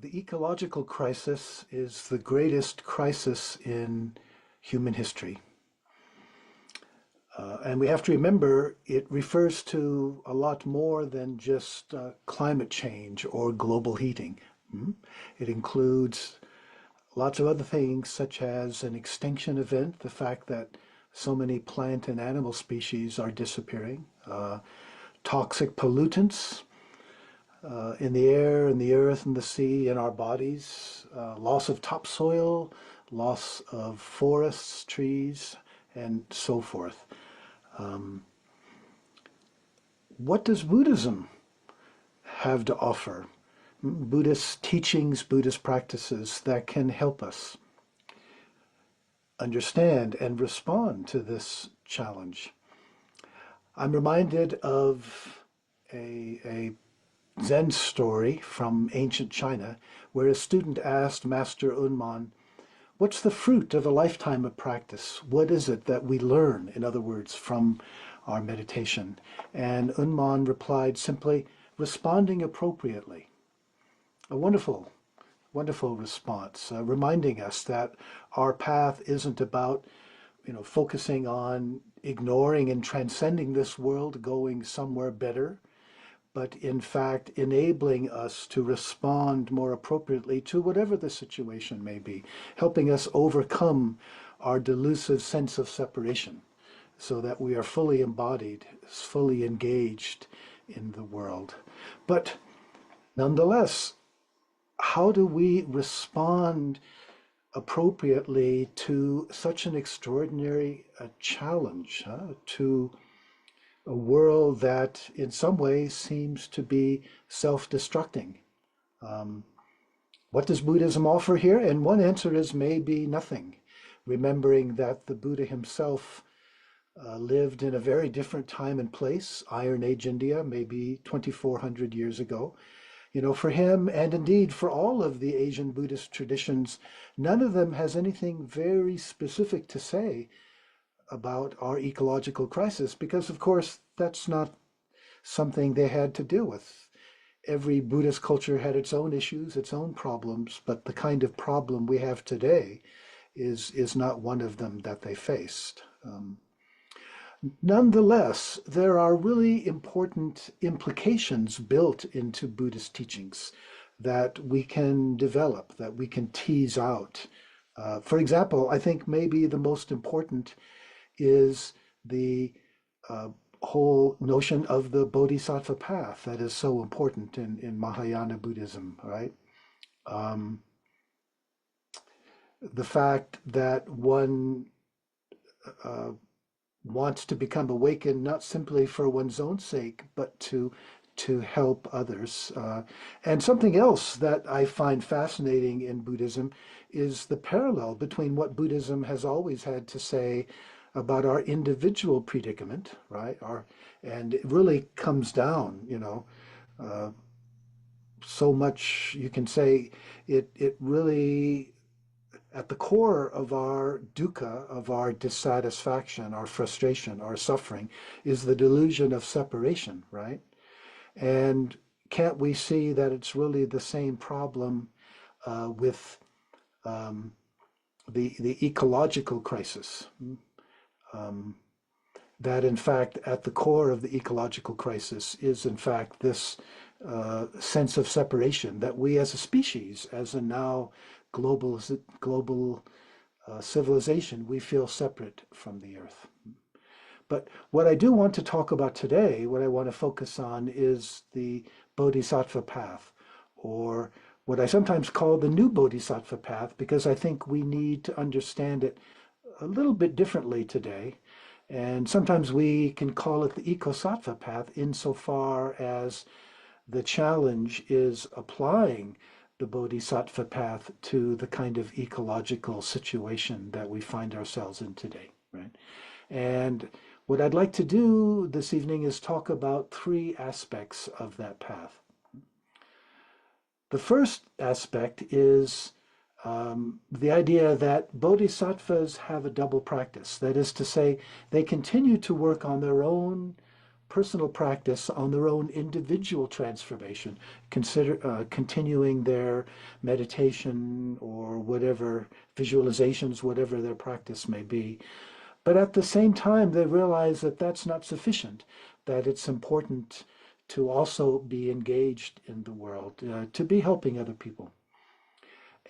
The ecological crisis is the greatest crisis in human history. And we have to remember it refers to a lot more than just climate change or global heating. It includes lots of other things, such as an extinction event, the fact that so many plant and animal species are disappearing, toxic pollutants in the air, in the earth, in the sea, in our bodies, loss of topsoil, loss of forests, trees, and so forth. What does Buddhism have to offer? Buddhist teachings, Buddhist practices that can help us understand and respond to this challenge. I'm reminded of a Zen story from ancient China where a student asked Master Unman, what's the fruit of a lifetime of practice? What is it that we learn, in other words, from our meditation? And Unman replied simply, responding appropriately. A wonderful, wonderful response, reminding us that our path isn't about, focusing on ignoring and transcending this world, going somewhere better, but in fact enabling us to respond more appropriately to whatever the situation may be, helping us overcome our delusive sense of separation so that we are fully embodied, fully engaged in the world. But nonetheless, how do we respond appropriately to such an extraordinary challenge, to a world that in some ways seems to be self-destructing? What does Buddhism offer here? And one answer is maybe nothing, remembering that the Buddha himself lived in a very different time and place, Iron Age India, maybe 2,400 years ago. For him, and indeed for all of the Asian Buddhist traditions, none of them has anything very specific to say about our ecological crisis, because of course that's not something they had to deal with. Every Buddhist culture had its own issues, its own problems, but the kind of problem we have today is not one of them that they faced. Nonetheless, there are really important implications built into Buddhist teachings that we can develop, that we can tease out. For example, I think maybe the most important is the whole notion of the bodhisattva path that is so important in Mahayana Buddhism, right? The fact that one wants to become awakened not simply for one's own sake, but to help others. And something else that I find fascinating in Buddhism is the parallel between what Buddhism has always had to say about our individual predicament, right? And it really comes down, so much you can say it really at the core of our dukkha, of our dissatisfaction, our frustration, our suffering, is the delusion of separation, right? And can't we see that it's really the same problem with the ecological crisis? That in fact, at the core of the ecological crisis is in fact this sense of separation that we as a species, as a now global civilization, we feel separate from the earth. But what I do want to talk about today, what I want to focus on is the bodhisattva path, or what I sometimes call the new bodhisattva path, because I think we need to understand it a little bit differently today. And sometimes we can call it the Ecosattva path insofar as the challenge is applying the bodhisattva path to the kind of ecological situation that we find ourselves in today, right? And what I'd like to do this evening is talk about three aspects of that path. The first aspect is the idea that bodhisattvas have a double practice. That is to say, they continue to work on their own personal practice on their own individual transformation, continuing their meditation or whatever visualizations, whatever their practice may be. But at the same time, they realize that that's not sufficient, that it's important to also be engaged in the world, to be helping other people.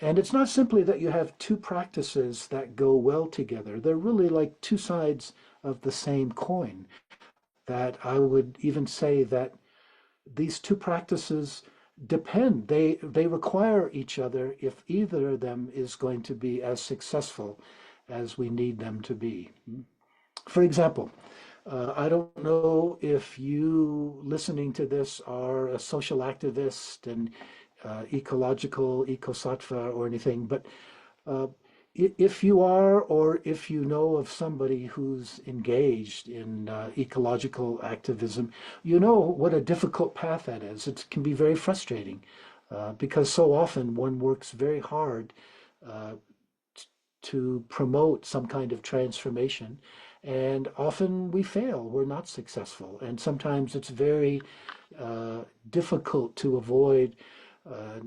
And it's not simply that you have two practices that go well together. They're really like two sides of the same coin. That I would even say that these two practices depend. They require each other if either of them is going to be as successful as we need them to be. For example, I don't know if you listening to this are a social activist and ecological, ecosattva or anything, but uh, if you are, or if you know of somebody who's engaged in ecological activism, you know what a difficult path that is. It can be very frustrating because so often one works very hard uh, to promote some kind of transformation. And often we fail, we're not successful. And sometimes it's very difficult to avoid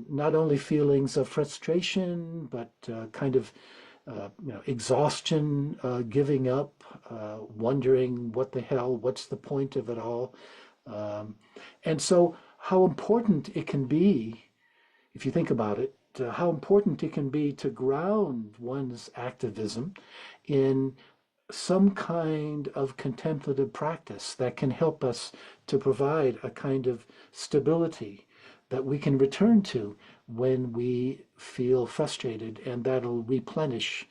not only feelings of frustration, but kind of exhaustion, giving up, wondering what the hell, what's the point of it all. Um, and so, how important it can be, if you think about it, how important it can be to ground one's activism in some kind of contemplative practice that can help us to provide a kind of stability that we can return to when we feel frustrated, and that'll replenish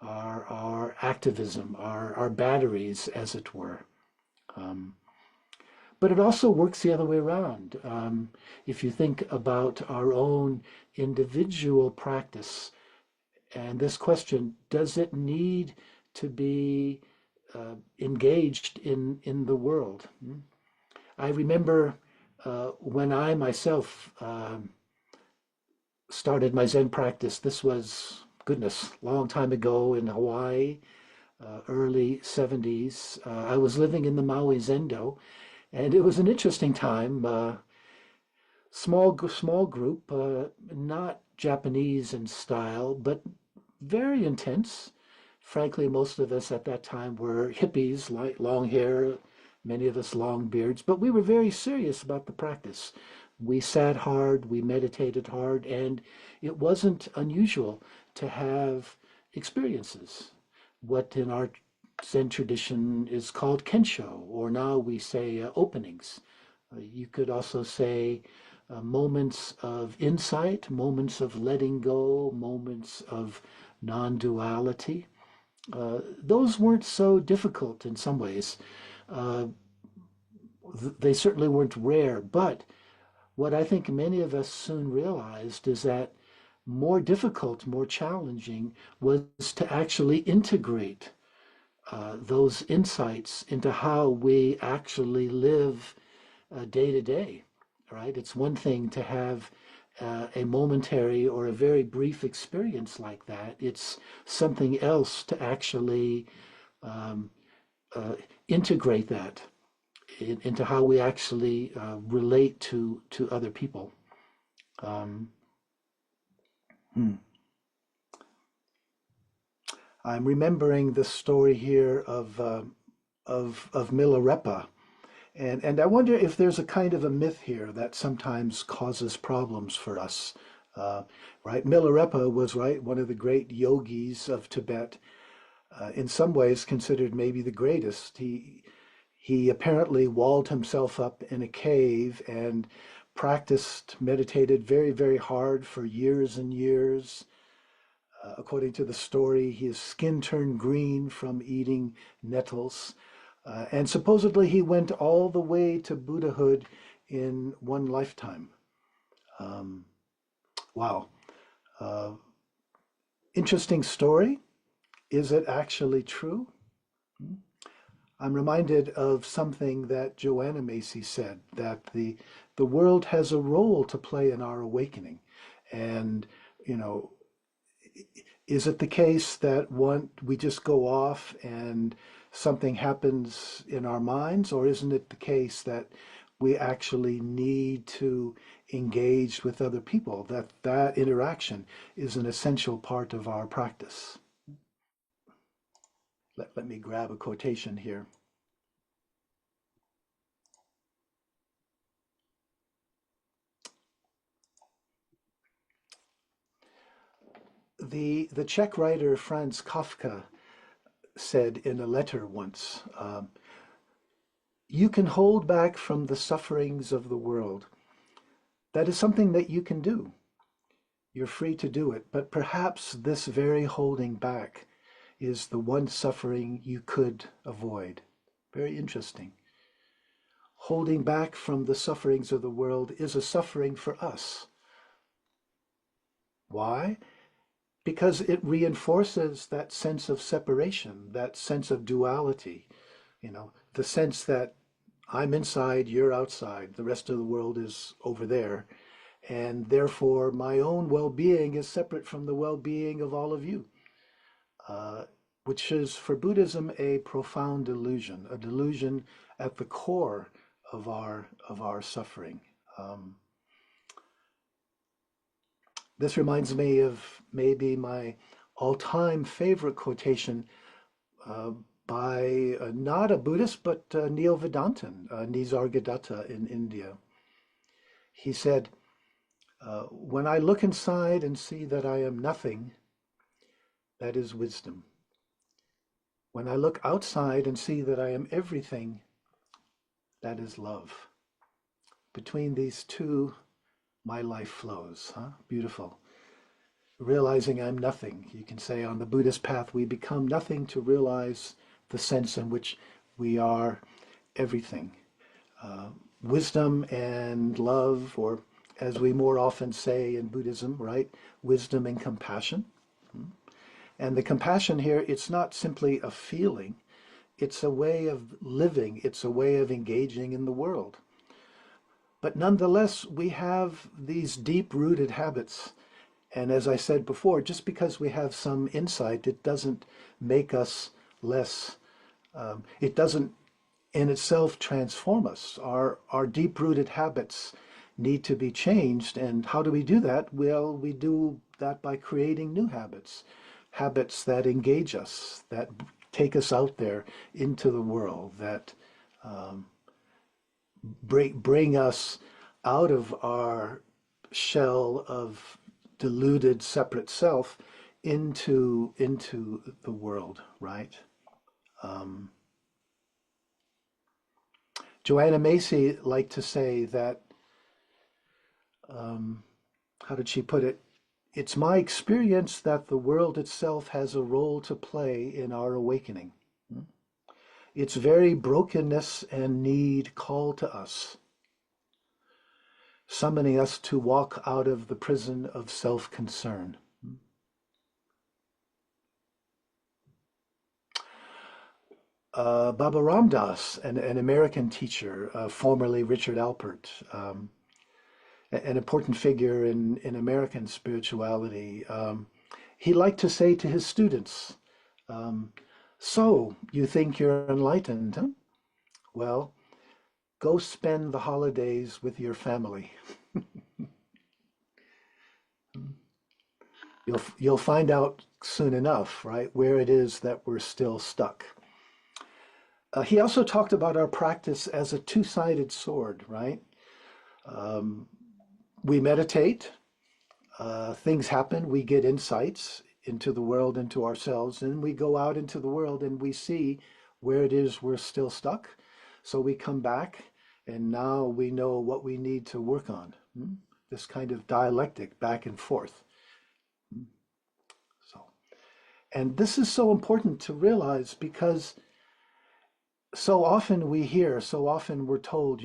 our activism, our batteries, as it were. Um, but it also works the other way around. If you think about our own individual practice, and this question, does it need to be engaged in the world? I remember when I myself started my Zen practice, this was, goodness, a long time ago in Hawaii, early 70s. I was living in the Maui Zendo, and it was an interesting time. Small group, not Japanese in style, but very intense. Frankly, most of us at that time were hippies, light long hair, many of us long beards, but we were very serious about the practice. We sat hard, we meditated hard, and it wasn't unusual to have experiences, what in our Zen tradition is called kensho, or now we say openings. You could also say moments of insight, moments of letting go, moments of non-duality. Those weren't so difficult in some ways. Uh, they certainly weren't rare, but what I think many of us soon realized is that more difficult, more challenging was to actually integrate those insights into how we actually live day to day, right? It's one thing to have a momentary or a very brief experience like that. It's something else to actually um, uh, integrate that into how we actually relate to other people. Um, hmm. I'm remembering the story here of Milarepa, and I wonder if there's a kind of a myth here that sometimes causes problems for us. Uh, right, Milarepa was right one of the great yogis of Tibet, in some ways considered maybe the greatest. He apparently walled himself up in a cave and practiced, meditated very, very hard for years and years. According to the story, his skin turned green from eating nettles. And supposedly he went all the way to Buddhahood in one lifetime. Um, wow. Uh, Interesting story. Is it actually true? I'm reminded of something that Joanna Macy said, that the world has a role to play in our awakening. And, you know, is it the case that one we just go off and something happens in our minds, or isn't it the case that we actually need to engage with other people, that that interaction is an essential part of our practice? Let me grab a quotation here. The Czech writer Franz Kafka said in a letter once, you can hold back from the sufferings of the world. That is something that you can do. You're free to do it, but perhaps this very holding back is the one suffering you could avoid. Very interesting. Holding back from the sufferings of the world is a suffering for us. Why? Because it reinforces that sense of separation, that sense of duality, the sense that I'm inside, you're outside, the rest of the world is over there, and therefore my own well-being is separate from the well-being of all of you, which is for Buddhism a profound delusion, a delusion at the core of our suffering. This reminds me of maybe my all-time favorite quotation by not a Buddhist, but Neo-Vedantin, Nisargadatta in India. He said, when I look inside and see that I am nothing, that is wisdom. When I look outside and see that I am everything, that is love. Between these two, my life flows. Beautiful. Realizing I'm nothing. You can say on the Buddhist path, we become nothing to realize the sense in which we are everything. Wisdom and love, or as we more often say in Buddhism, right? Wisdom and compassion. And the compassion here, it's not simply a feeling. It's a way of living. It's a way of engaging in the world. But nonetheless, we have these deep-rooted habits. And as I said before, just because we have some insight, it doesn't make us less, it doesn't in itself transform us. Our deep-rooted habits need to be changed. And how do we do that? Well, we do that by creating new habits, habits that engage us, that take us out there into the world, that bring us out of our shell of deluded separate self into the world, right? Joanna Macy liked to say that, how did she put it? It's my experience that the world itself has a role to play in our awakening. Its very brokenness and need call to us, summoning us to walk out of the prison of self-concern. Baba Ram Dass, an American teacher, formerly Richard Alpert, an important figure in American spirituality, he liked to say to his students, so, you think you're enlightened, huh? Well, go spend the holidays with your family. You'll find out soon enough, right, where it is that we're still stuck. He also talked about our practice as a two-sided sword, right? We meditate, things happen, we get insights into the world, into ourselves, and we go out into the world and we see where it is we're still stuck. So we come back and now we know what we need to work on. This kind of dialectic back and forth. So, and this is so important to realize because so often we hear, so often we're told,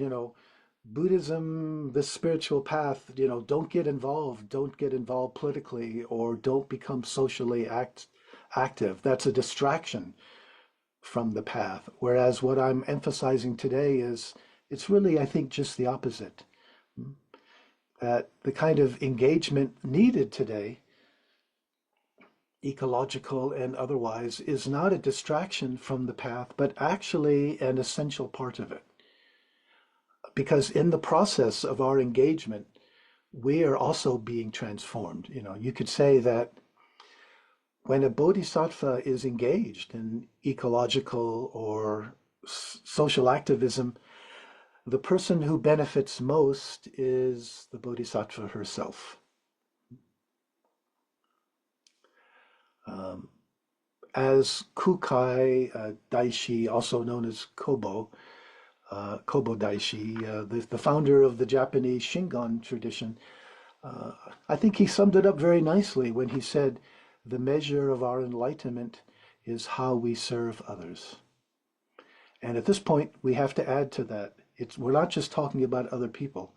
Buddhism, the spiritual path, don't get involved politically, or don't become socially active. That's a distraction from the path. Whereas what I'm emphasizing today is, it's really, I think, just the opposite. That the kind of engagement needed today ecological and otherwise, is not a distraction from the path, but actually an essential part of it. Because in the process of our engagement, we are also being transformed. You know, you could say that when a bodhisattva is engaged in ecological or social activism, the person who benefits most is the bodhisattva herself. As Kukai Daishi, also known as Kobo Daishi, the founder of the Japanese Shingon tradition, I think he summed it up very nicely when he said, the measure of our enlightenment is how we serve others. And at this point, we have to add to that. We're not just talking about other people.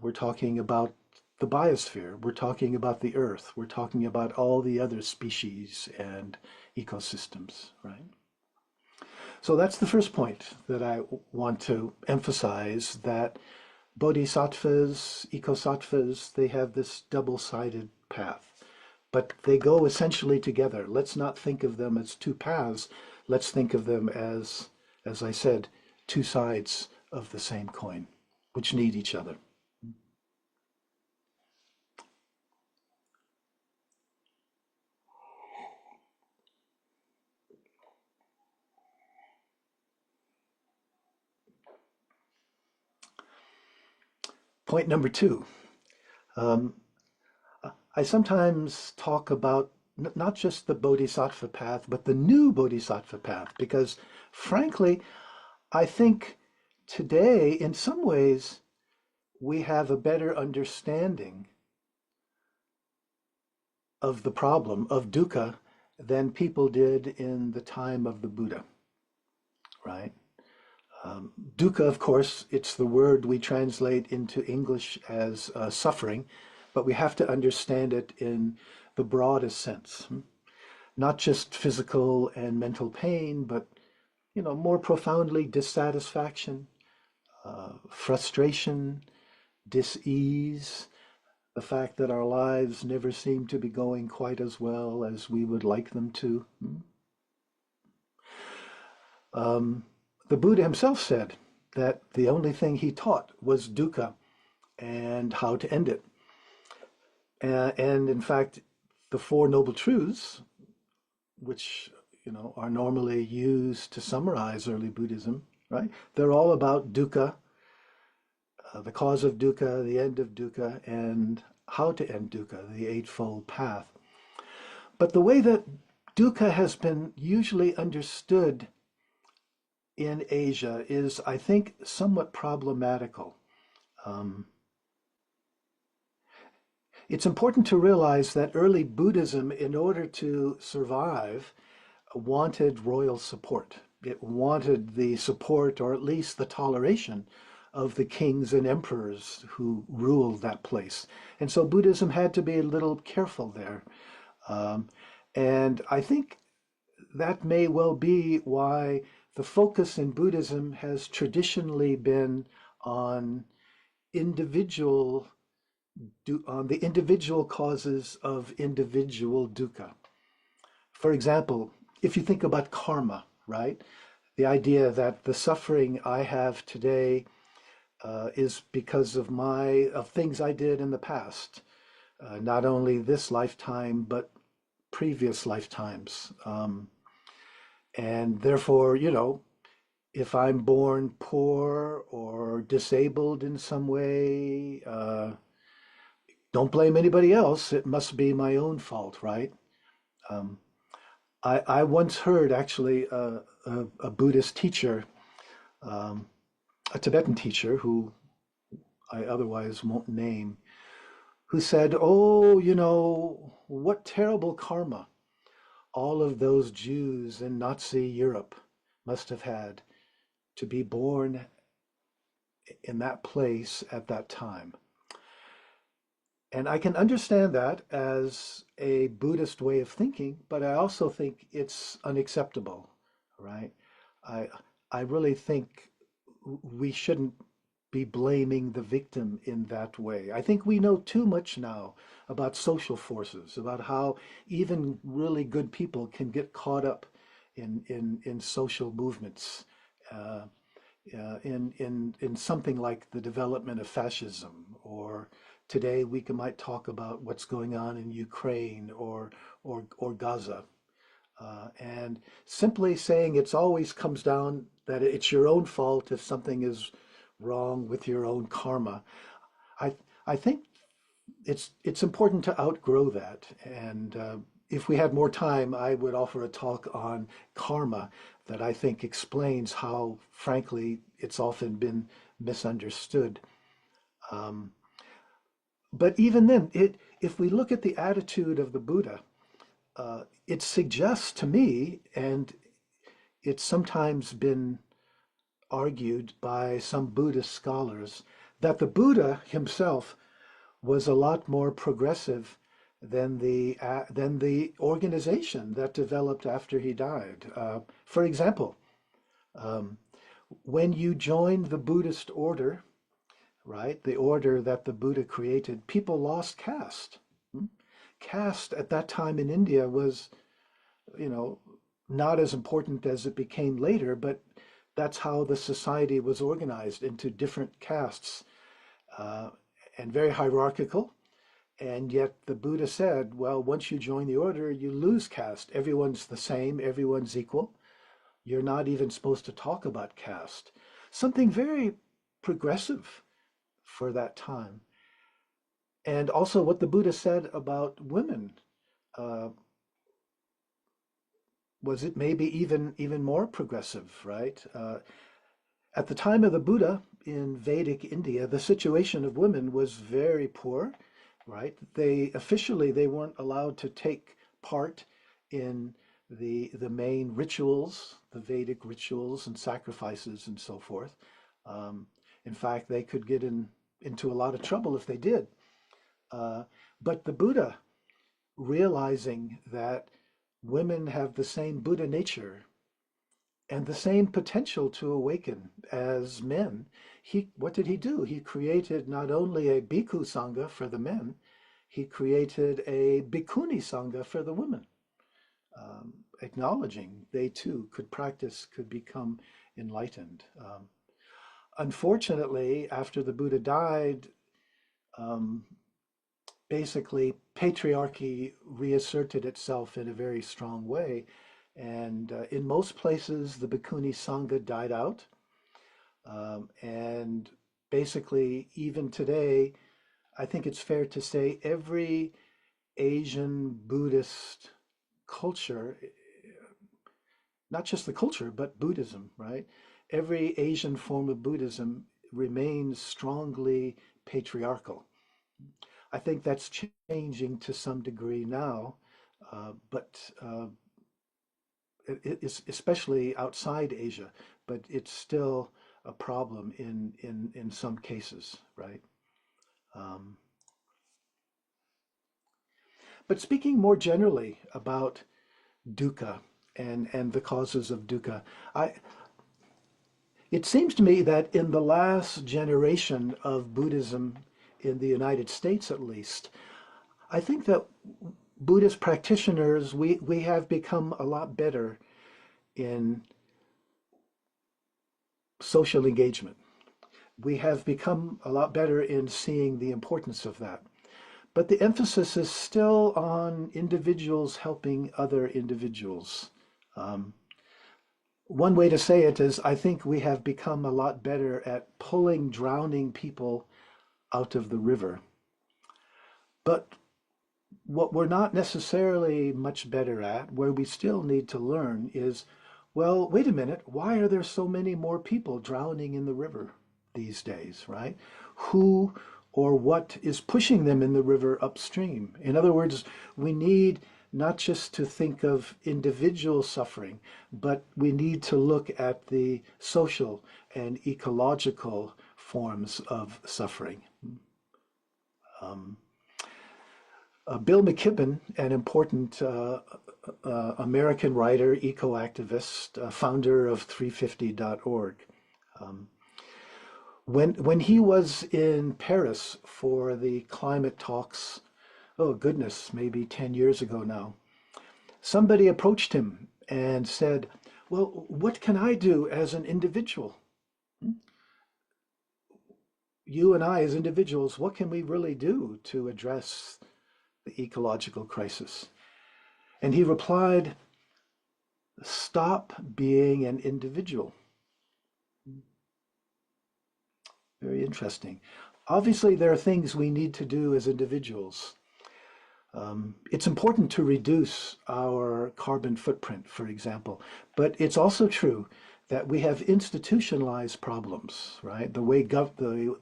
We're talking about the biosphere. We're talking about the earth. We're talking about all the other species and ecosystems, right? So that's the first point that I want to emphasize, that bodhisattvas, ecosattvas, they have this double-sided path, but they go essentially together. Let's not think of them as two paths. Let's think of them as I said, two sides of the same coin, which need each other. Point number two. I sometimes talk about not just the bodhisattva path, but the new bodhisattva path, because frankly, I think today, in some ways, we have a better understanding of the problem of dukkha than people did in the time of the Buddha, right? Dukkha, of course, it's the word we translate into English as suffering, but we have to understand it in the broadest sense. Not just physical and mental pain, but more profoundly dissatisfaction, frustration, dis-ease, the fact that our lives never seem to be going quite as well as we would like them to. The Buddha himself said that the only thing he taught was dukkha and how to end it. And in fact, the Four Noble Truths, which are normally used to summarize early Buddhism, right? They're all about dukkha, the cause of dukkha, the end of dukkha, and how to end dukkha, the Eightfold Path. But the way that dukkha has been usually understood in Asia is, I think, somewhat problematical. It's important to realize that early Buddhism, in order to survive, wanted royal support. It wanted the support, or at least the toleration, of the kings and emperors who ruled that place. And so Buddhism had to be a little careful there. And I think that may well be why the focus in Buddhism has traditionally been on the individual causes of individual dukkha. For example, if you think about karma, right? The idea that the suffering I have today is because of things I did in the past, not only this lifetime, but previous lifetimes. And therefore, if I'm born poor or disabled in some way, don't blame anybody else. It must be my own fault, right? I once heard actually a Buddhist teacher, a Tibetan teacher who I otherwise won't name, who said, oh, what terrible karma all of those Jews in Nazi Europe must have had to be born in that place at that time. And I can understand that as a Buddhist way of thinking, but I also think it's unacceptable, right? I really think we shouldn't be blaming the victim in that way. I think we know too much now about social forces, about how even really good people can get caught up in social movements, uh, in something like the development of fascism, or today we might talk about what's going on in Ukraine or Gaza. And simply saying it's always comes down that it's your own fault if something is wrong with your own karma. I I think it's important to outgrow that. And if we had more time, I would offer a talk on karma that I think explains how, frankly, it's often been misunderstood. Um, but even then, if we look at the attitude of the Buddha, it suggests to me, and it's sometimes been argued by some Buddhist scholars, that the Buddha himself was a lot more progressive than the organization that developed after he died. For example, um, when you joined the Buddhist order, right, the order that the Buddha created, people lost caste. Hmm? Caste at that time in India was, you know, not as important as it became later, but that's how the society was organized into different castes, uh, and very hierarchical. And yet the Buddha said, well, once you join the order, you lose caste. Everyone's the same, everyone's equal. You're not even supposed to talk about caste. Something very progressive for that time. And also what the Buddha said about women, uh, was it maybe even more progressive, right? At the time of the Buddha in Vedic India, the situation of women was very poor, right? They weren't allowed to take part in the main rituals, the Vedic rituals and sacrifices and so forth. Um, in fact, they could get into a lot of trouble if they did. Uh, but the Buddha, realizing that women have the same Buddha nature and the same potential to awaken as men, what did he do? He created not only a bhikkhu sangha for the men, he created a bhikkhuni sangha for the women, acknowledging they too could practice, could become enlightened. Unfortunately, after the Buddha died, um, basically patriarchy reasserted itself in a very strong way. And in most places, the Bhikkhuni Sangha died out. And basically, even today, I think it's fair to say every Asian Buddhist culture, not just the culture, but Buddhism, right? Every Asian form of Buddhism remains strongly patriarchal. I think that's changing to some degree now, but it is especially outside Asia, but it's still a problem in some cases, right? Um, but speaking more generally about dukkha and the causes of dukkha, I it seems to me that in the last generation of Buddhism in the United States, at least, I think that Buddhist practitioners, we have become a lot better in social engagement. We have become a lot better in seeing the importance of that. But the emphasis is still on individuals helping other individuals. Um, One way to say it is I think we have become a lot better at pulling drowning people out of the river. But what we're not necessarily much better at, where we still need to learn, is well, wait a minute, why are there so many more people drowning in the river these days, right? Who or what is pushing them in the river upstream? In other words, we need not just to think of individual suffering, but we need to look at the social and ecological forms of suffering. Um, Bill McKibben, an important American writer, eco-activist, founder of 350.org, um, When he was in Paris for the climate talks, oh goodness, maybe 10 years ago now, somebody approached him and said, well, what can I do as an individual? You and I as individuals, what can we really do to address the ecological crisis? And he replied, stop being an individual. Very interesting. Obviously, there are things we need to do as individuals. It's important to reduce our carbon footprint, for example, but it's also true that we have institutionalized problems, right? The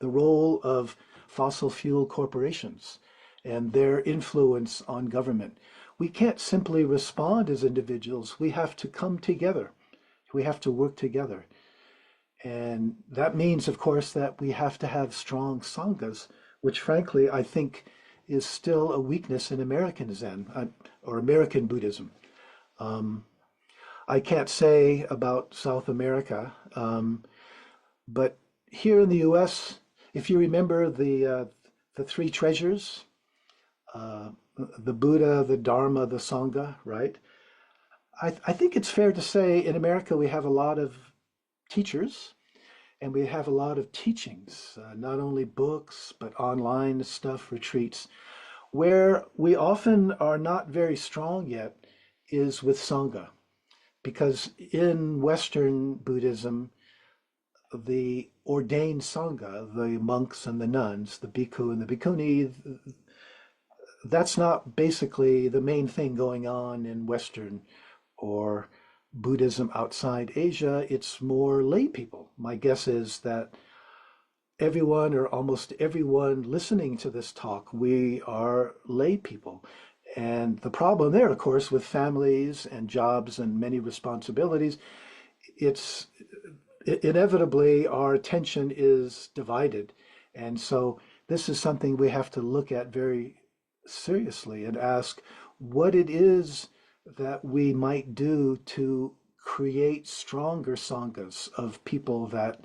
role of fossil fuel corporations and their influence on government. We can't simply respond as individuals. We have to come together. We have to work together. And that means, of course, that we have to have strong sanghas, which frankly, I think is still a weakness in American Zen or American Buddhism. Um, I can't say about South America, but here in the U.S., if you remember the three treasures, uh, the Buddha, the Dharma, the Sangha, right? I think it's fair to say in America we have a lot of teachers and we have a lot of teachings, not only books, but online stuff, retreats. Where we often are not very strong yet is with Sangha, because in Western Buddhism, the ordained Sangha, the monks and the nuns, the bhikkhu and the bhikkhuni, that's not basically the main thing going on in Western or Buddhism outside Asia. It's more lay people. My guess is that everyone or almost everyone listening to this talk, we are lay people. And the problem there, of course, with families and jobs and many responsibilities, it's inevitably our attention is divided. And so this is something we have to look at very seriously and ask what it is that we might do to create stronger sanghas of people that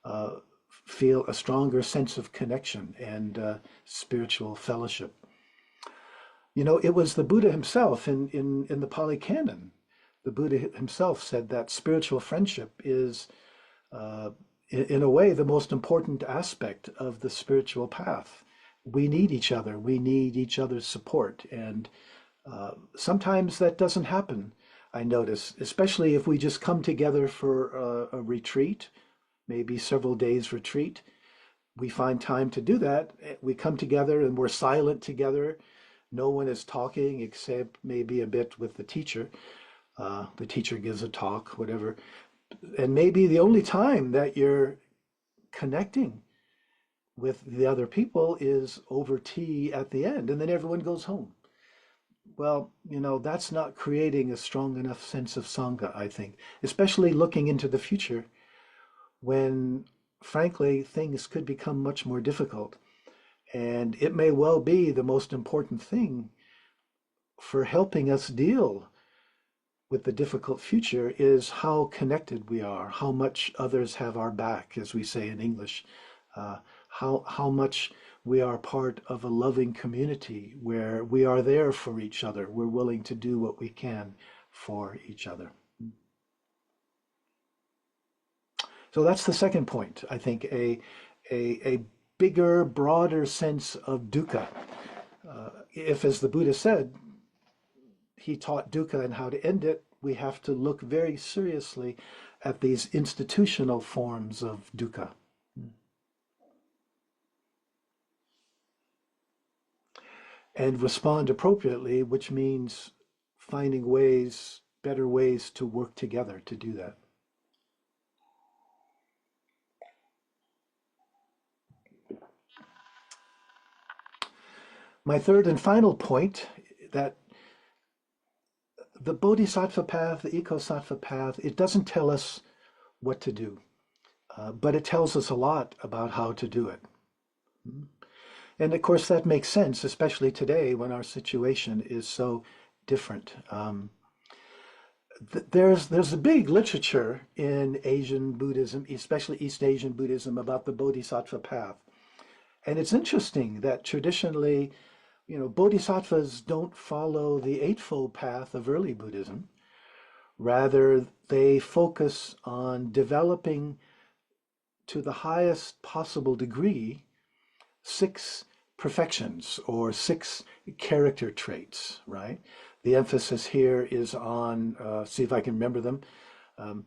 uh, feel a stronger sense of connection and spiritual fellowship. You know, it was the Buddha himself in the Pali Canon. The Buddha himself said that spiritual friendship is, uh, in a way, the most important aspect of the spiritual path. We need each other. We need each other's support. And sometimes that doesn't happen, I notice, especially if we just come together for a retreat, maybe several days retreat. We find time to do that. We come together and we're silent together. No one is talking except maybe a bit with the teacher. The teacher gives a talk, whatever. And maybe the only time that you're connecting with the other people is over tea at the end, and then everyone goes home. Well, you know, that's not creating a strong enough sense of Sangha, I think, especially looking into the future when, frankly, things could become much more difficult. And it may well be the most important thing for helping us deal with the difficult future is how connected we are, how much others have our back, as we say in English, uh, how much we are part of a loving community where we are there for each other. We're willing to do what we can for each other. So that's the second point. I think a bigger, broader sense of dukkha. If, as the Buddha said, he taught dukkha and how to end it, we have to look very seriously at these institutional forms of dukkha. And respond appropriately, which means finding ways, better ways to work together to do that. My third and final point that the bodhisattva path, the ecosattva path, it doesn't tell us what to do, but it tells us a lot about how to do it. And of course, that makes sense, especially today when our situation is so different. There's a big literature in Asian Buddhism, especially East Asian Buddhism, about the bodhisattva path. And it's interesting that traditionally, bodhisattvas don't follow the Eightfold Path of early Buddhism. Rather, they focus on developing to the highest possible degree six perfections or six character traits, right? The emphasis here is on, see if I can remember them, um,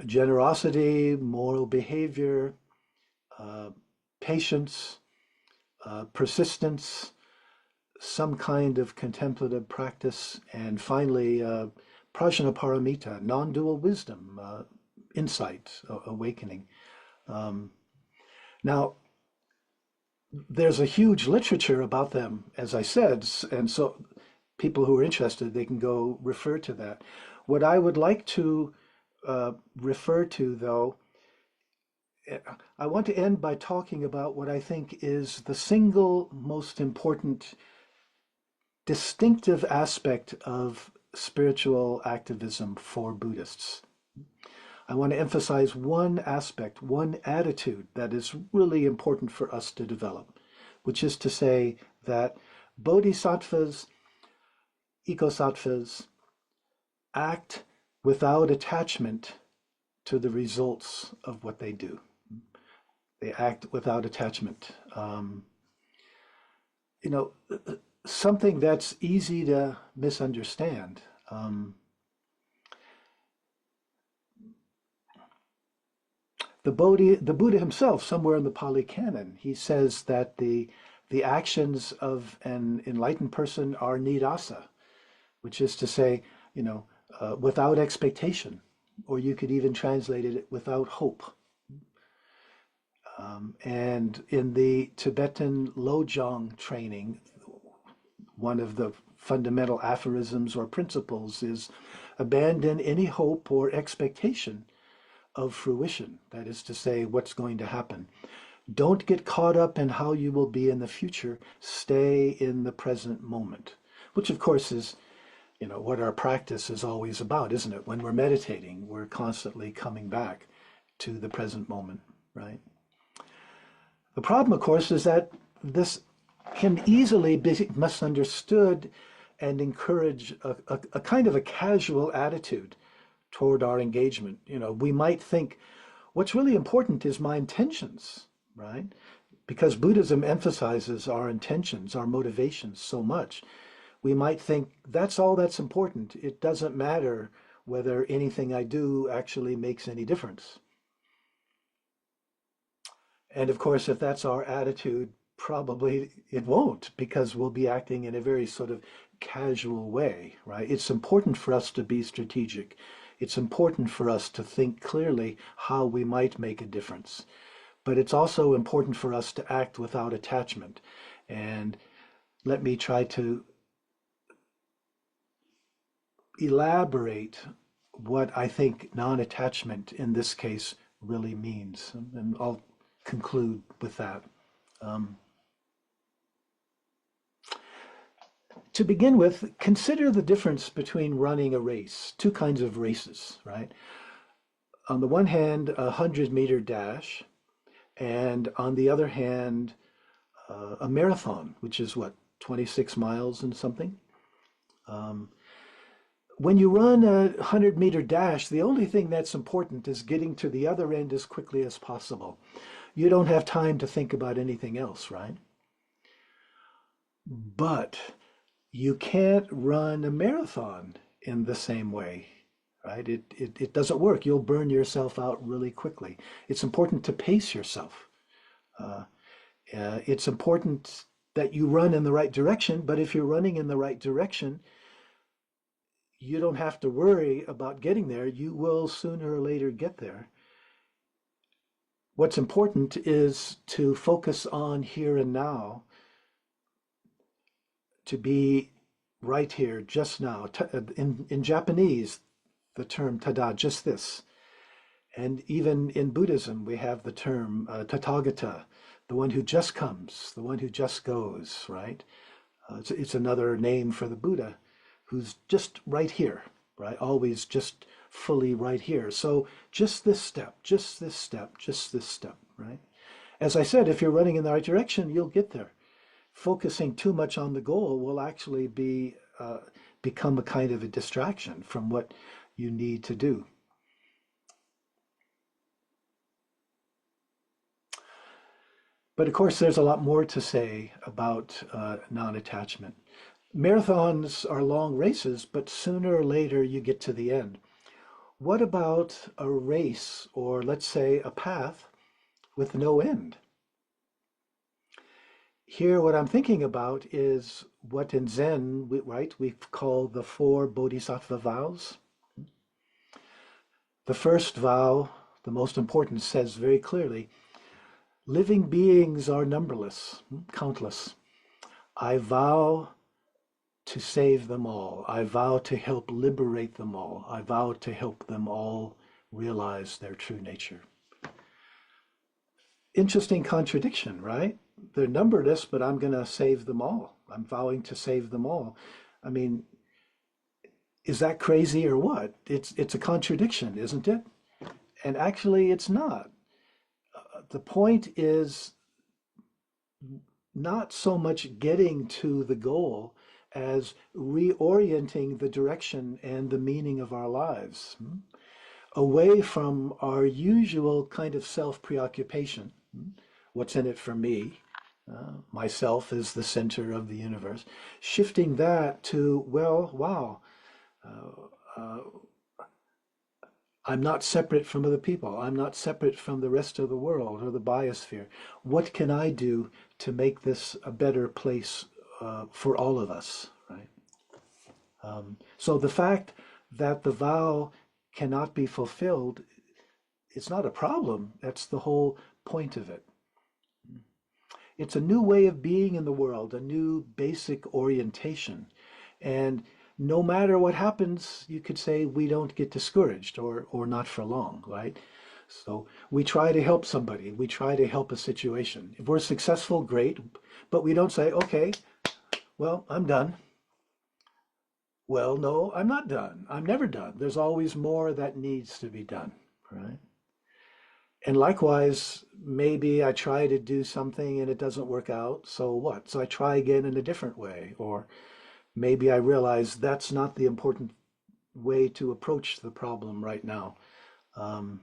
generosity, moral behavior, uh, patience, persistence, some kind of contemplative practice, and finally, prajnaparamita, non-dual wisdom, insight, awakening. Um, Now, there's a huge literature about them, as I said, and so people who are interested, they can go refer to that. What I would like to refer to, though, I want to end by talking about what I think is the single most important distinctive aspect of spiritual activism for Buddhists. I want to emphasize one aspect, one attitude that is really important for us to develop, which is to say that bodhisattvas, ecosattvas, act without attachment to the results of what they do. They act without attachment. You know, something that's easy to misunderstand. The Buddha himself, somewhere in the Pali Canon, he says that the actions of an enlightened person are nidasa, which is to say, without expectation, or you could even translate it without hope. And in the Tibetan Lojong training, one of the fundamental aphorisms or principles is abandon any hope or expectation of fruition. That is to say, what's going to happen. Don't get caught up in how you will be in the future. Stay in the present moment, which of course is, what our practice is always about, isn't it? When we're meditating, we're constantly coming back to the present moment, right? The problem, of course, is that this can easily be misunderstood and encourage a kind of a casual attitude toward our engagement. We might think what's really important is my intentions, right? Because Buddhism emphasizes our intentions, our motivations so much. We might think that's all that's important. It doesn't matter whether anything I do actually makes any difference. And of course, if that's our attitude, probably it won't, because we'll be acting in a very sort of casual way, right? It's important for us to be strategic. It's important for us to think clearly how we might make a difference. But it's also important for us to act without attachment. And let me try to elaborate what I think non-attachment in this case really means. And I'll conclude with that. Um, to begin with, consider the difference between running a race, two kinds of races, right? On the one hand, a 100-meter dash, and on the other hand, a marathon, which is what, 26 miles and something? Um, when you run a 100-meter dash, the only thing that's important is getting to the other end as quickly as possible. You don't have time to think about anything else, right? But you can't run a marathon in the same way, right? It doesn't work. You'll burn yourself out really quickly. It's important to pace yourself. Uh, it's important that you run in the right direction, but if you're running in the right direction, you don't have to worry about getting there. You will sooner or later get there. What's important is to focus on here and now, to be right here, just now. In Japanese, the term tada, just this. And even in Buddhism, we have the term tathagata, the one who just comes, the one who just goes, right? It's another name for the Buddha, who's just right here, right? Always just fully right here. So just this step, just this step, just this step, right? As I said, if you're running in the right direction, you'll get there. Focusing too much on the goal will actually become a kind of a distraction from what you need to do. But of course, there's a lot more to say about non-attachment. Marathons are long races, but sooner or later you get to the end. What about a race, or let's say a path with no end? Here, what I'm thinking about is what in Zen, right, we call the four bodhisattva vows. The first vow, the most important, says very clearly, living beings are numberless, countless. I vow to save them all. I vow to help liberate them all. I vow to help them all realize their true nature. Interesting contradiction, right? They're numberless, but I'm going to save them all. I'm vowing to save them all. I mean, is that crazy or what? It's a contradiction, isn't it? And actually, it's not. The point is not so much getting to the goal as reorienting the direction and the meaning of our lives away from our usual kind of self-preoccupation. What's in it for me? Myself is the center of the universe. Shifting that to, well, wow, I'm not separate from other people. I'm not separate from the rest of the world or the biosphere. What can I do to make this a better place for all of us, right? So the fact that the vow cannot be fulfilled, it's not a problem. That's the whole point of it. It's a new way of being in the world, a new basic orientation. And no matter what happens, you could say we don't get discouraged or not for long, right? So we try to help somebody. We try to help a situation. If we're successful, great. But we don't say, okay, well, I'm done. Well, no, I'm not done. I'm never done. There's always more that needs to be done, right? And likewise, maybe I try to do something and it doesn't work out. So what? So I try again in a different way. Or maybe I realize that's not the important way to approach the problem right now. Um,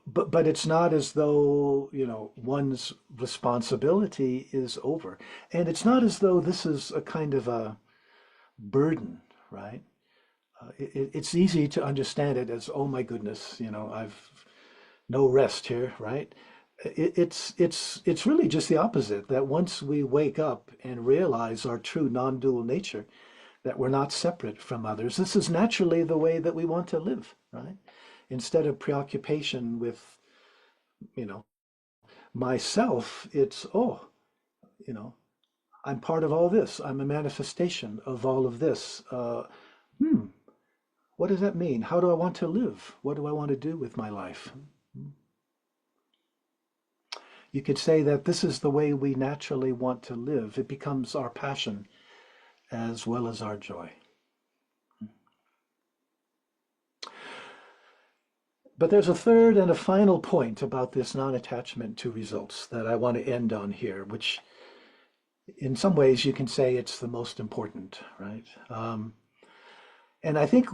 but it's not as though, one's responsibility is over. And it's not as though this is a kind of a burden, right? It's easy to understand it as, oh my goodness, I've no rest here, right? It's really just the opposite, that once we wake up and realize our true non-dual nature, that we're not separate from others, this is naturally the way that we want to live, right? Instead of preoccupation with, you know, myself, it's, oh, you know, I'm part of all this. I'm a manifestation of all of this. What does that mean? How do I want to live? What do I want to do with my life? You could say that this is the way we naturally want to live. It becomes our passion as well as our joy. But there's a third and a final point about this non-attachment to results that I want to end on here, which in some ways you can say it's the most important, right? And I think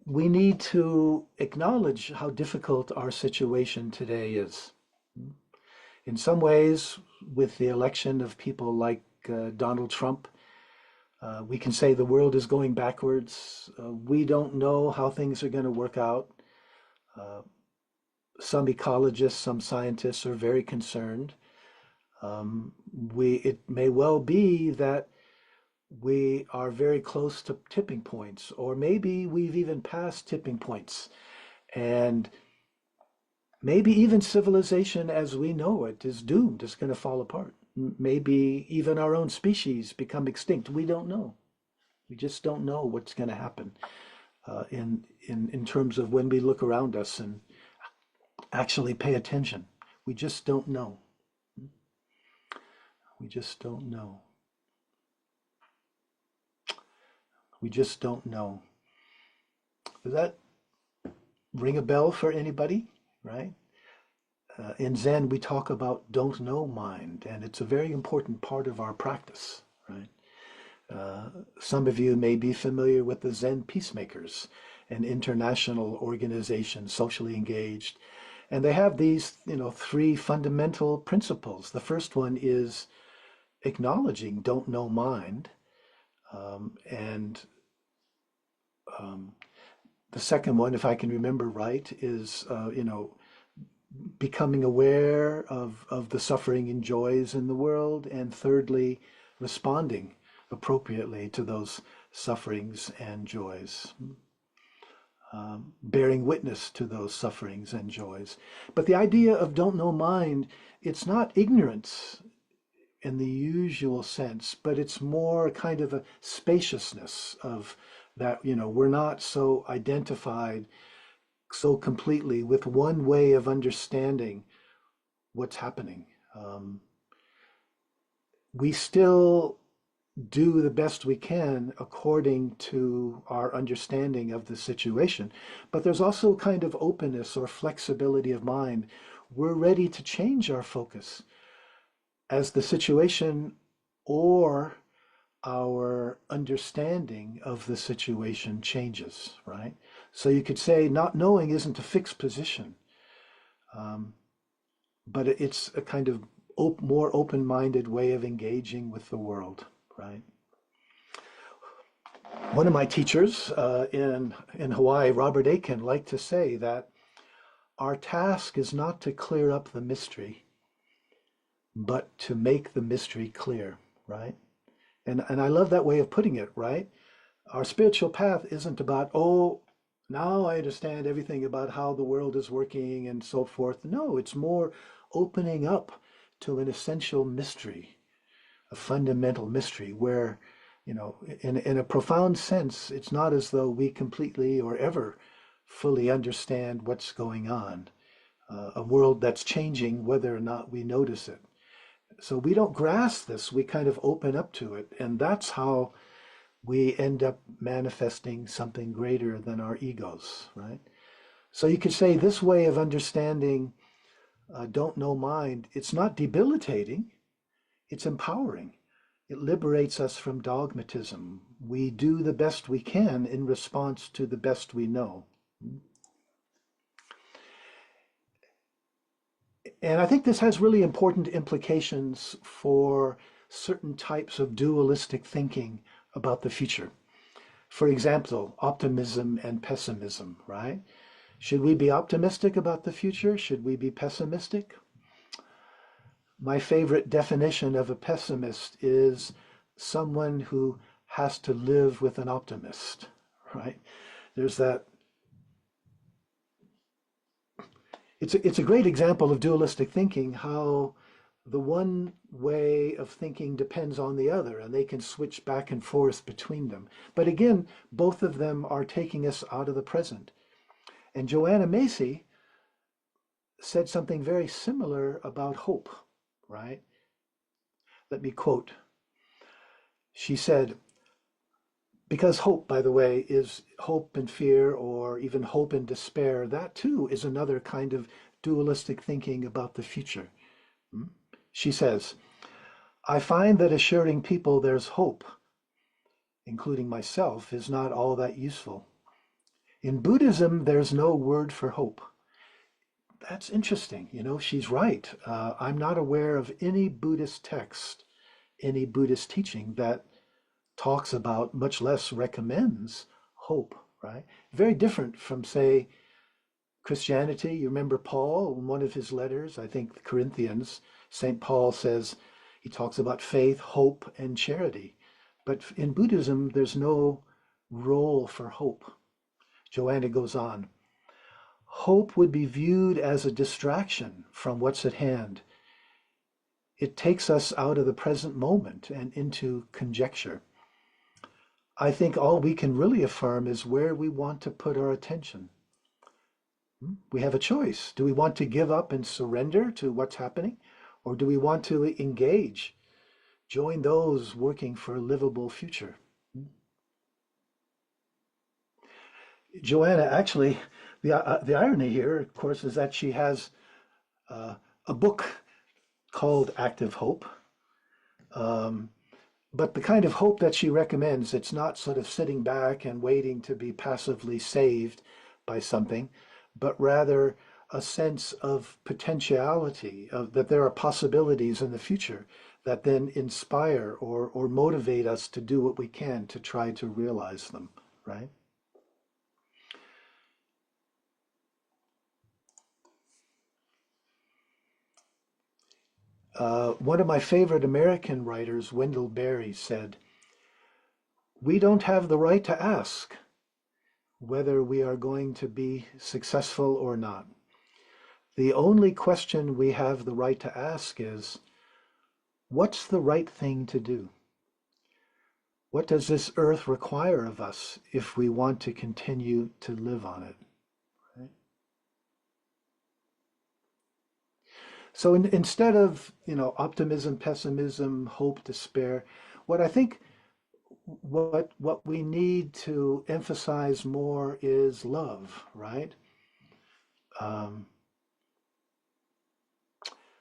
we need to acknowledge how difficult our situation today is. In some ways, with the election of people like Donald Trump, we can say the world is going backwards. We don't know how things are going to work out. Some ecologists, some scientists are very concerned. It may well be that we are very close to tipping points, or maybe we've even passed tipping points. And maybe even civilization as we know it is doomed, it's going to fall apart. Maybe even our own species become extinct. We don't know. We just don't know what's going to happen in terms of when we look around us and actually pay attention. We just don't know. We just don't know. We just don't know. Does that ring a bell for anybody? Right? In Zen, we talk about don't know mind, and it's a very important part of our practice. Right? Some of you may be familiar with the Zen Peacemakers, an international organization, socially engaged. And they have these, three fundamental principles. The first one is acknowledging don't know mind. And the second one, if I can remember right, is, becoming aware of the suffering and joys in the world. And thirdly, responding appropriately to those sufferings and joys. Bearing witness to those sufferings and joys. But the idea of don't know mind, it's not ignorance in the usual sense, but it's more kind of a spaciousness of that, we're not so identified so completely with one way of understanding what's happening. We still do the best we can according to our understanding of the situation. But there's also kind of openness or flexibility of mind. We're ready to change our focus as the situation or our understanding of the situation changes, right? So you could say not knowing isn't a fixed position, but it's a kind of more open-minded way of engaging with the world. Right. One of my teachers in Hawaii, Robert Aiken, liked to say that our task is not to clear up the mystery, but to make the mystery clear, right? And I love that way of putting it, right? Our spiritual path isn't about, oh, now I understand everything about how the world is working and so forth. No, it's more opening up to an essential mystery, a fundamental mystery where, in a profound sense, it's not as though we completely or ever fully understand what's going on. A world that's changing whether or not we notice it. So we don't grasp this, we kind of open up to it. And that's how we end up manifesting something greater than our egos, right? So you could say this way of understanding don't know mind, it's not debilitating. It's empowering. It liberates us from dogmatism. We do the best we can in response to the best we know. And I think this has really important implications for certain types of dualistic thinking about the future. For example, optimism and pessimism, right? Should we be optimistic about the future? Should we be pessimistic? My favorite definition of a pessimist is someone who has to live with an optimist, right? There's that. It's a great example of dualistic thinking, how the one way of thinking depends on the other, and they can switch back and forth between them. But again, both of them are taking us out of the present. And Joanna Macy said something very similar about hope, right? Let me quote. She said, because hope, by the way, is hope and fear or even hope and despair, that too is another kind of dualistic thinking about the future. She says, I find that assuring people there's hope, including myself, is not all that useful. In Buddhism, there's no word for hope. That's interesting. She's right. I'm not aware of any Buddhist text, any Buddhist teaching that talks about, much less recommends, hope, right? Very different from, say, Christianity. You remember Paul, in one of his letters, I think the Corinthians, St. Paul says, he talks about faith, hope, and charity. But in Buddhism, there's no role for hope. Joanna goes on. Hope would be viewed as a distraction from what's at hand. It takes us out of the present moment and into conjecture. I think all we can really affirm is where we want to put our attention. We have a choice. Do we want to give up and surrender to what's happening? Or do we want to engage, join those working for a livable future? Joanna, actually, the irony here, of course, is that she has a book called Active Hope. Um, but the kind of hope that she recommends, it's not sort of sitting back and waiting to be passively saved by something, but rather a sense of potentiality, of that there are possibilities in the future that then inspire or motivate us to do what we can to try to realize them, right? One of my favorite American writers, Wendell Berry, said, "We don't have the right to ask whether we are going to be successful or not. The only question we have the right to ask is, what's the right thing to do? What does this earth require of us if we want to continue to live on it?" Right? So instead of, optimism, pessimism, hope, despair, what I think what we need to emphasize more is love, right? Um,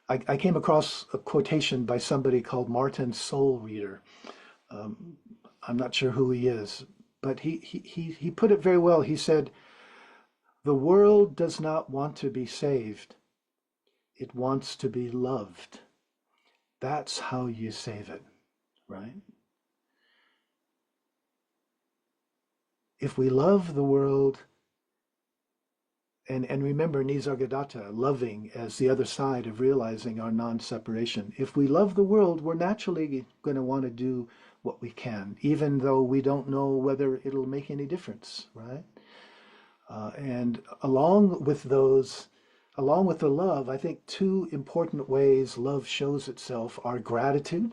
I came across a quotation by somebody called Martin Soul Reader. Um, I'm not sure who he is, but he put it very well. He said, "The world does not want to be saved. It wants to be loved. That's how you save it," right? If we love the world, and remember Nisargadatta, loving as the other side of realizing our non-separation. If we love the world, we're naturally going to want to do what we can, even though we don't know whether it'll make any difference, right? And along with the love, I think two important ways love shows itself are gratitude,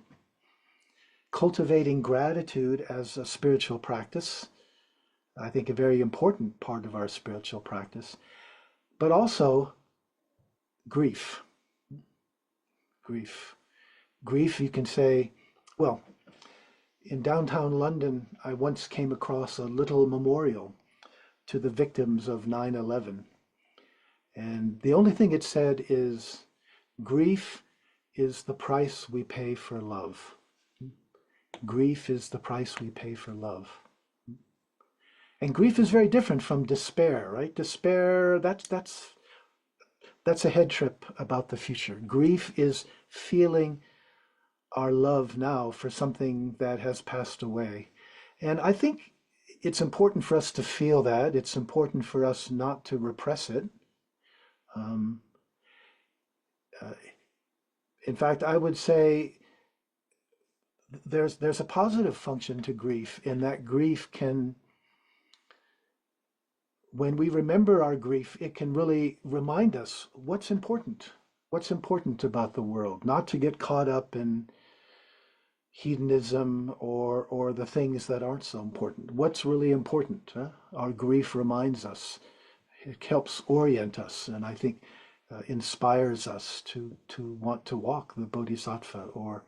cultivating gratitude as a spiritual practice. I think a very important part of our spiritual practice, but also grief. Grief. Grief, you can say, well, in downtown London, I once came across a little memorial to the victims of 9/11. And the only thing it said is, grief is the price we pay for love. Grief is the price we pay for love. And grief is very different from despair, right? Despair, that's a head trip about the future. Grief is feeling our love now for something that has passed away. And I think it's important for us to feel that. It's important for us not to repress it. Um, uh, in fact, I would say there's a positive function to grief in that grief can, when we remember our grief, it can really remind us what's important about the world, not to get caught up in hedonism or the things that aren't so important. What's really important? Huh? Our grief reminds us. It helps orient us, and I think inspires us to want to walk the bodhisattva or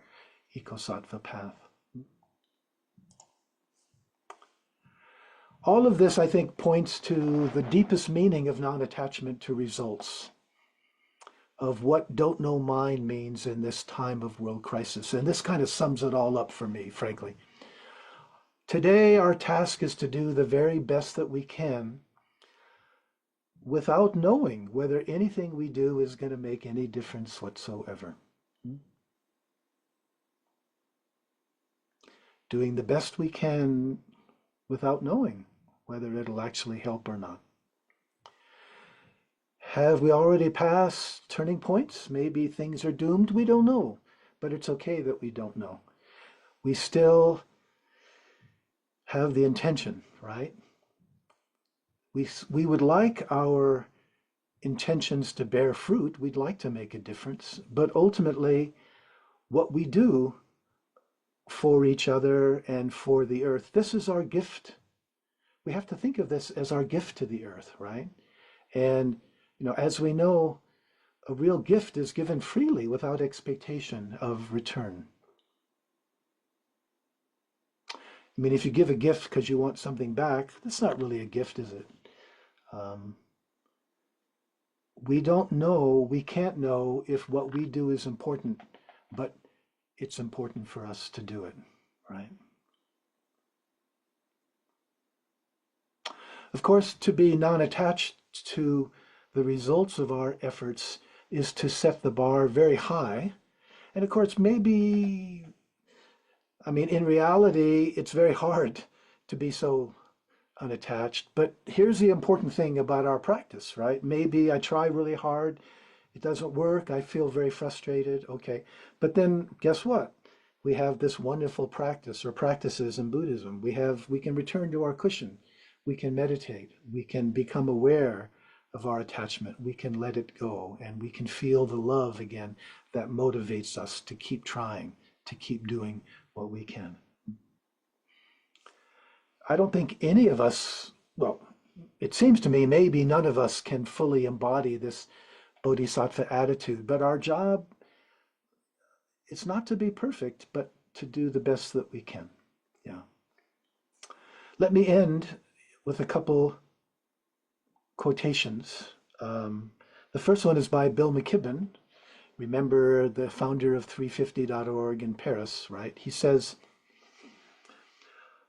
ecosattva path. All of this, I think, points to the deepest meaning of non-attachment to results, of what don't know mind means in this time of world crisis. And this kind of sums it all up for me, frankly. Today, our task is to do the very best that we can without knowing whether anything we do is going to make any difference whatsoever. Doing the best we can without knowing whether it'll actually help or not. Have we already passed turning points? Maybe things are doomed. We don't know. But it's okay that we don't know. We still have the intention, right? We would like our intentions to bear fruit. We'd like to make a difference. But ultimately, what we do for each other and for the earth, this is our gift. We have to think of this as our gift to the earth, right? And, as we know, a real gift is given freely without expectation of return. I mean, if you give a gift because you want something back, that's not really a gift, is it? Um, we don't know, we can't know if what we do is important, but it's important for us to do it, right? Of course, to be non-attached to the results of our efforts is to set the bar very high. And of course, maybe, I mean, in reality, it's very hard to be so unattached. But here's the important thing about our practice, right? Maybe I try really hard, it doesn't work, I feel very frustrated, okay. But then guess what? We have this wonderful practice or practices in Buddhism. We can return to our cushion. We can meditate. We can become aware of our attachment. We can let it go and we can feel the love again that motivates us to keep trying, to keep doing what we can. I don't think any of us, well, it seems to me maybe none of us can fully embody this bodhisattva attitude, but our job is not to be perfect, but to do the best that we can. Yeah. Let me end with a couple quotations. The first one is by Bill McKibben. Remember the founder of 350.org in Paris, right? He says,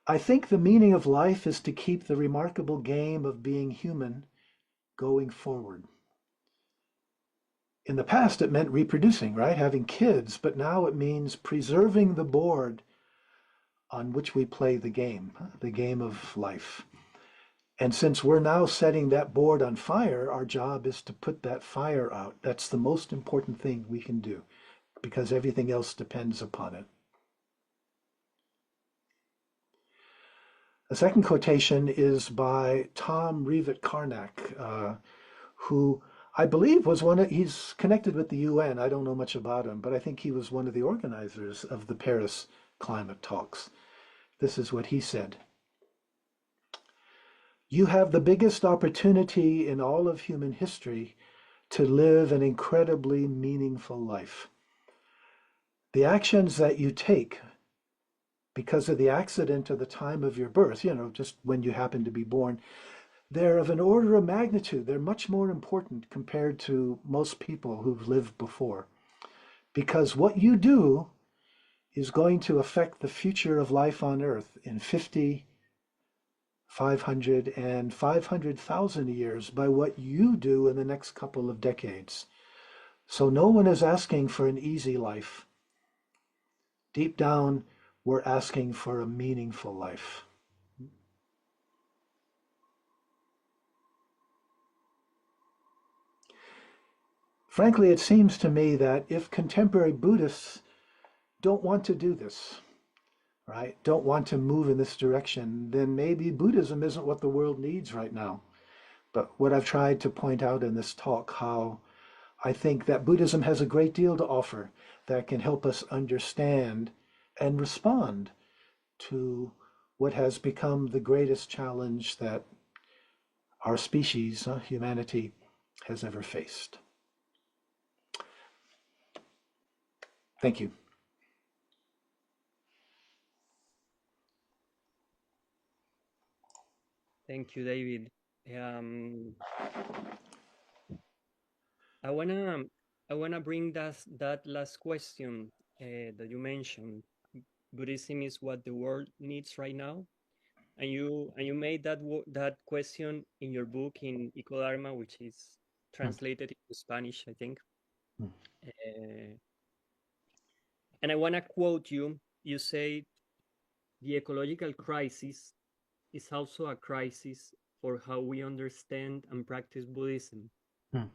I think the meaning of life is to keep the remarkable game of being human going forward. In the past, it meant reproducing, right? Having kids, but now it means preserving the board on which we play the game of life. And since we're now setting that board on fire, our job is to put that fire out. That's the most important thing we can do because everything else depends upon it. The second quotation is by Tom Revitt Karnak, who I believe was he's connected with the UN. I don't know much about him, but I think he was one of the organizers of the Paris climate talks. This is what he said. You have the biggest opportunity in all of human history to live an incredibly meaningful life. The actions that you take because of the accident of the time of your birth, just when you happen to be born, they're of an order of magnitude. They're much more important compared to most people who've lived before. Because what you do is going to affect the future of life on Earth in 50, 500, and 500,000 years by what you do in the next couple of decades. So no one is asking for an easy life. Deep down, we're asking for a meaningful life. Frankly, it seems to me that if contemporary Buddhists don't want to do this, right, don't want to move in this direction, then maybe Buddhism isn't what the world needs right now. But what I've tried to point out in this talk, how I think that Buddhism has a great deal to offer that can help us understand and respond to what has become the greatest challenge that our species, humanity, has ever faced. Thank you. Thank you, David. Um, I wanna I wanna bring that last question that you mentioned. Buddhism is what the world needs right now, and you made that question in your book in Ecodharma, which is Hmm. translated into Spanish, I think. Hmm. Uh, and I wanna quote you. You say the ecological crisis is also a crisis for how we understand and practice Buddhism, Hmm.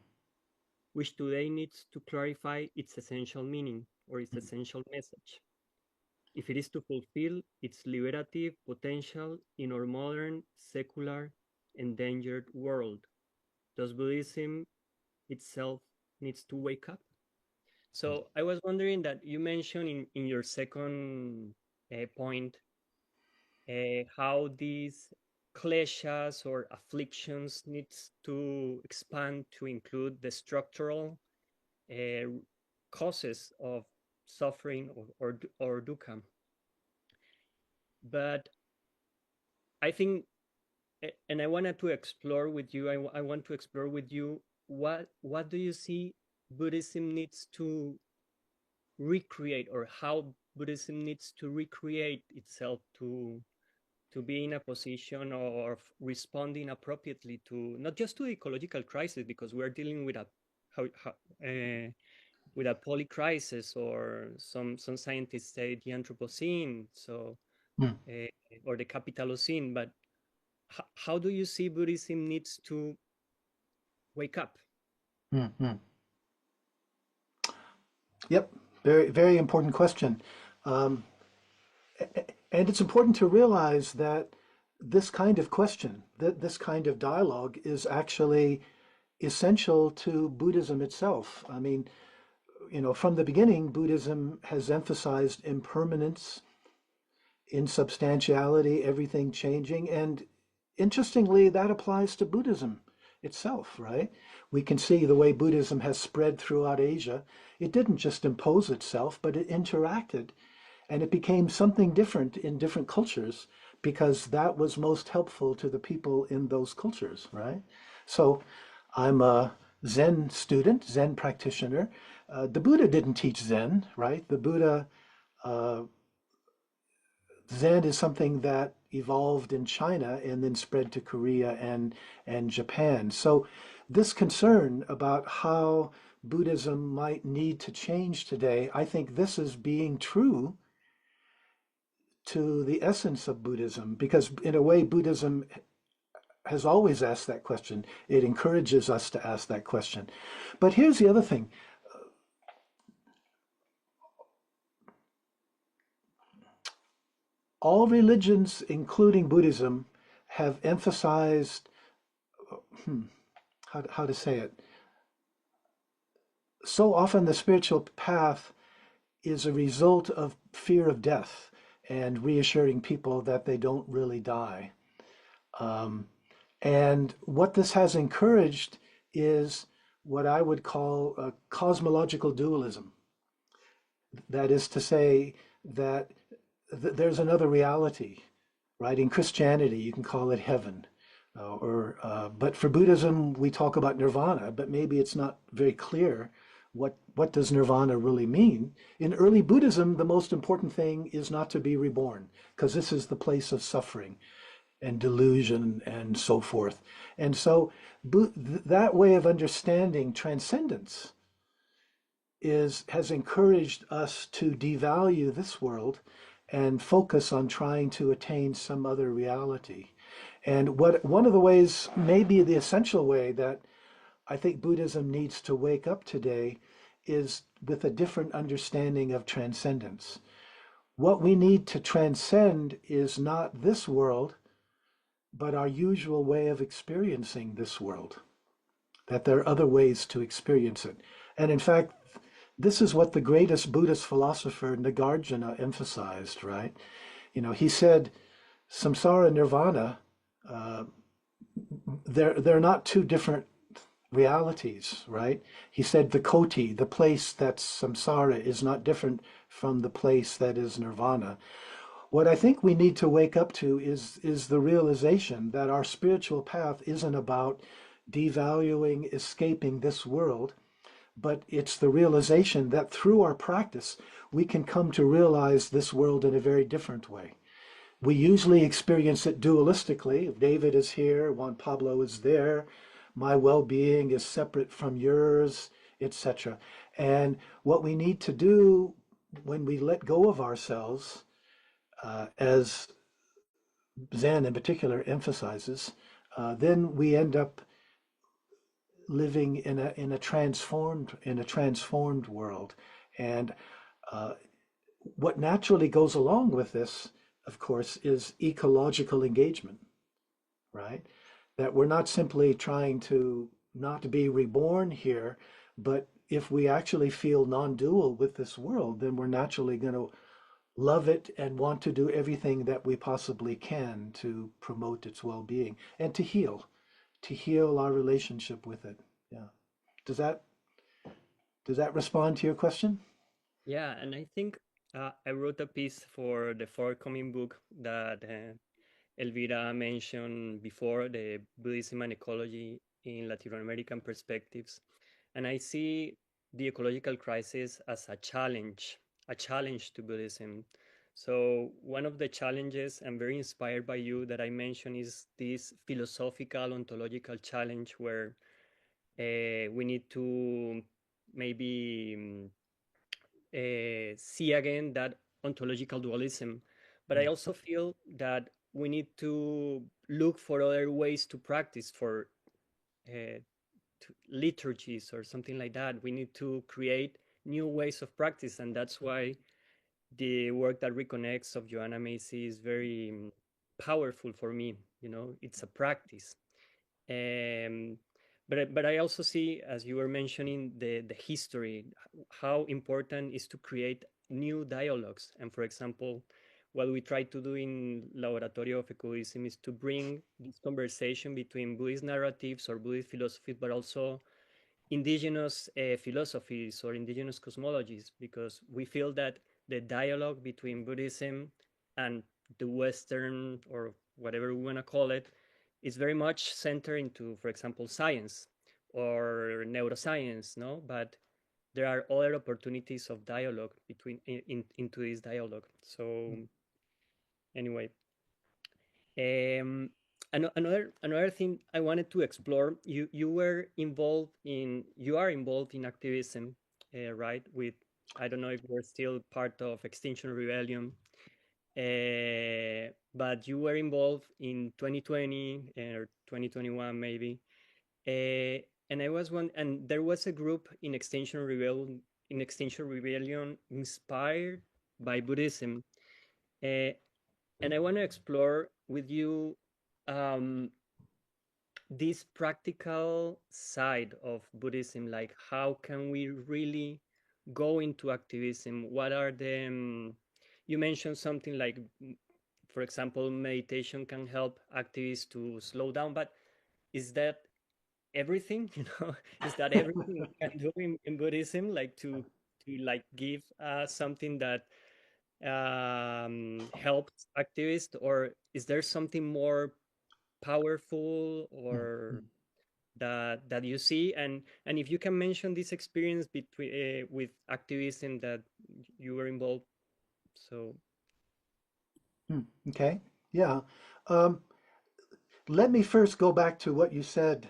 which today needs to clarify its essential meaning or its essential message, if it is to fulfill its liberative potential in our modern, secular, endangered world. Does Buddhism itself needs to wake up? So I was wondering that you mentioned in your second point how these kleshas or afflictions needs to expand to include the structural uh, causes of suffering or dukkha. But I think and I wanted to explore with you. I want to explore with you what do you see Buddhism needs to recreate, or how Buddhism needs to recreate itself to be in a position of responding appropriately to not just to the ecological crisis, because we're dealing with a how, uh, with a poly crisis, or some scientists say the Anthropocene, so Mm, uh, or the Capitalocene. But how do you see Buddhism needs to wake up? mm, mm. Yep, very, very important question. Um, and it's important to realize that this kind of question, that this kind of dialogue is actually essential to Buddhism itself. I mean, from the beginning, Buddhism has emphasized impermanence, insubstantiality, everything changing. And interestingly, that applies to Buddhism itself, right? We can see the way Buddhism has spread throughout Asia. It didn't just impose itself, but it interacted, and it became something different in different cultures because that was most helpful to the people in those cultures, right? So I'm a Zen student, Zen practitioner. The Buddha didn't teach Zen, right? The Buddha, uh, Zen is something that evolved in China and then spread to Korea and Japan. So this concern about how Buddhism might need to change today, I think this is being true to the essence of Buddhism, because in a way, Buddhism has always asked that question. It encourages us to ask that question. But here's the other thing. All religions, including Buddhism, have emphasized, hmm, how to say it, so often the spiritual path is a result of fear of death and reassuring people that they don't really die. Um, and what this has encouraged is what I would call a cosmological dualism. That is to say that there's another reality, right? In Christianity, you can call it heaven. But for Buddhism, we talk about nirvana, but maybe it's not very clear what does nirvana really mean. In early Buddhism, the most important thing is not to be reborn, because this is the place of suffering and delusion and so forth. And so that way of understanding transcendence has encouraged us to devalue this world and focus on trying to attain some other reality. And one of the ways, maybe the essential way that I think Buddhism needs to wake up today is with a different understanding of transcendence. What we need to transcend is not this world, but our usual way of experiencing this world, that there are other ways to experience it. And in fact, this is what the greatest Buddhist philosopher Nagarjuna emphasized, right? He said, samsara and nirvana, uh, they're not two different realities, right? He said the koti, the place that's samsara, is not different from the place that is nirvana. What I think we need to wake up to is the realization that our spiritual path isn't about devaluing, escaping this world, but it's the realization that through our practice, we can come to realize this world in a very different way. We usually experience it dualistically. If David is here, Juan Pablo is there, my well-being is separate from yours, etc. And what we need to do when we let go of ourselves, as Zen in particular emphasizes, then we end up living in a transformed world. And uh, what naturally goes along with this, of course, is ecological engagement, right? That we're not simply trying to not be reborn here, but if we actually feel non-dual with this world, then we're naturally going to love it and want to do everything that we possibly can to promote its well-being and to heal our relationship with it. Yeah. Does that does that respond to your question? Yeah, and I think I wrote a piece for the forthcoming book that Elvira mentioned before, the Buddhism and ecology in Latin American perspectives. And I see the ecological crisis as a challenge to Buddhism. So one of the challenges, I'm very inspired by you, that I mentioned is this philosophical ontological challenge where we need to maybe see again that ontological dualism. But I also feel that we need to look for other ways to practice, for liturgies or something like that. We need to create new ways of practice, and that's why the work that reconnects of Joanna Macy is very powerful for me. You know, it's a practice. Um, but I also see, as you were mentioning, the history, how important is to create new dialogues. And for example, what we try to do in Laboratorio of Ecobuddhism is to bring this conversation between Buddhist narratives or Buddhist philosophies, but also indigenous philosophies or indigenous cosmologies, because we feel that the dialogue between Buddhism and the Western, or whatever we want to call it, is very much centered into, for example, science or neuroscience, no? But there are other opportunities of dialogue between into this dialogue. So anyway, um, another thing I wanted to explore. You are involved in activism, right? With, I don't know if you're still part of Extinction Rebellion, but you were involved in 2020 or 2021 maybe. And I was one, and there was a group in Extinction Rebellion inspired by Buddhism. Uh, and I want to explore with you um, this practical side of Buddhism. Like, how can we really go into activism? What are the you mentioned something like, for example, meditation can help activists to slow down, but is that everything? You know, is that everything we can do in Buddhism? Like, to like give something that helps activists, or is there something more powerful or that you see? And if you can mention this experience between with activism that you were involved. So Okay. Yeah. Um, Let me first go back to what you said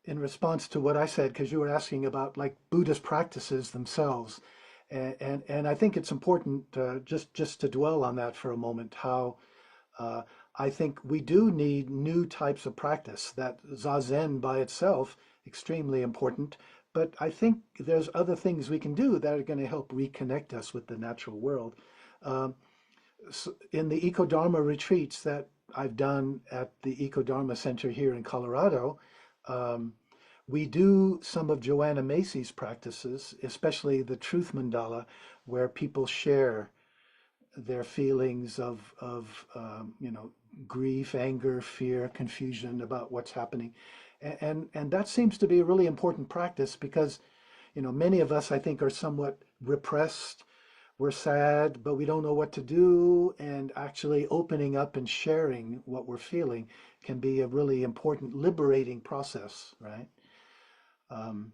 in response to what I said, because you were asking about like Buddhist practices themselves. And I think it's important just to dwell on that for a moment, how uh, I think we do need new types of practice. That Zazen by itself, extremely important, but I think there's other things we can do that are going to help reconnect us with the natural world. Um, in the Ecodharma retreats that I've done at the Ecodharma Center here in Colorado, um, we do some of Joanna Macy's practices, especially the Truth Mandala, where people share their feelings of grief, anger, fear, confusion about what's happening, and that seems to be a really important practice because many of us I think are somewhat repressed. We're sad, but we don't know what to do. And actually opening up and sharing what we're feeling can be a really important liberating process, right? Um,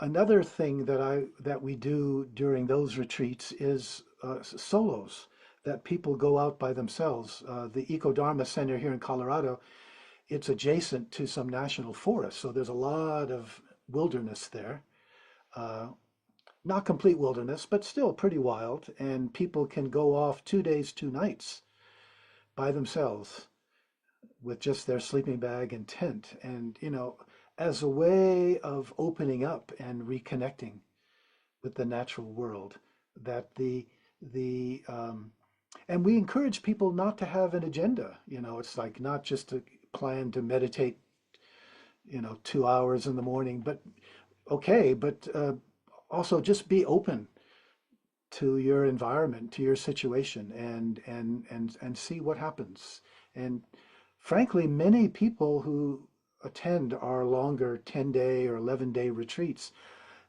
Another thing that we do during those retreats is solos that people go out by themselves. The Eco Dharma Center here in Colorado, it's adjacent to some national forests, so there's a lot of wilderness there. Uh, Not complete wilderness, but still pretty wild. And people can go off 2 days, 2 nights by themselves with just their sleeping bag and tent. And, as a way of opening up and reconnecting with the natural world, that and we encourage people not to have an agenda. It's like not just to plan to meditate, 2 hours in the morning, but okay, but also just be open to your environment, to your situation, and see what happens. And frankly, many people who attend our longer 10-day or 11-day retreats,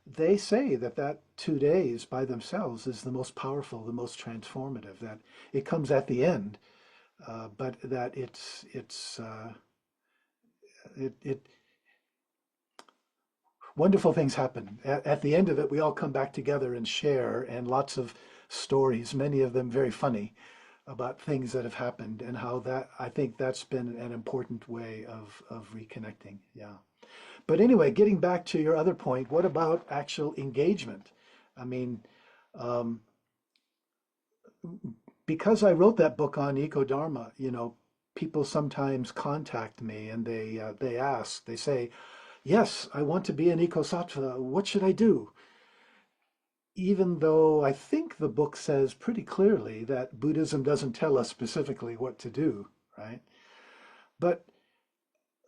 they say that 2 days by themselves is the most powerful, the most transformative, that it comes at the end. but that it wonderful things happen. At the end of it, we all come back together and share, and lots of stories, many of them very funny, about things that have happened and how that I think that's been an important way of reconnecting. Yeah. But anyway, getting back to your other point, what about actual engagement? I mean, um, because I wrote that book on eco dharma, people sometimes contact me and they ask, they say, "Yes, I want to be an ecosattva. What should I do?" Even though I think the book says pretty clearly that Buddhism doesn't tell us specifically what to do, right? But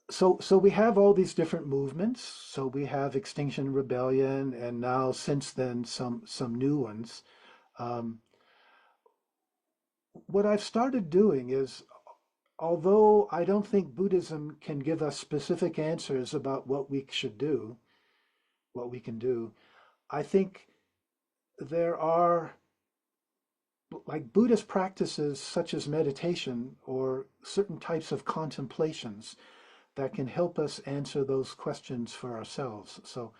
so we have all these different movements. So we have Extinction Rebellion, and now since then some new ones. Um, what I've started doing is, although I don't think Buddhism can give us specific answers about what we should do, what we can do, I think there are like Buddhist practices such as meditation or certain types of contemplations that can help us answer those questions for ourselves. So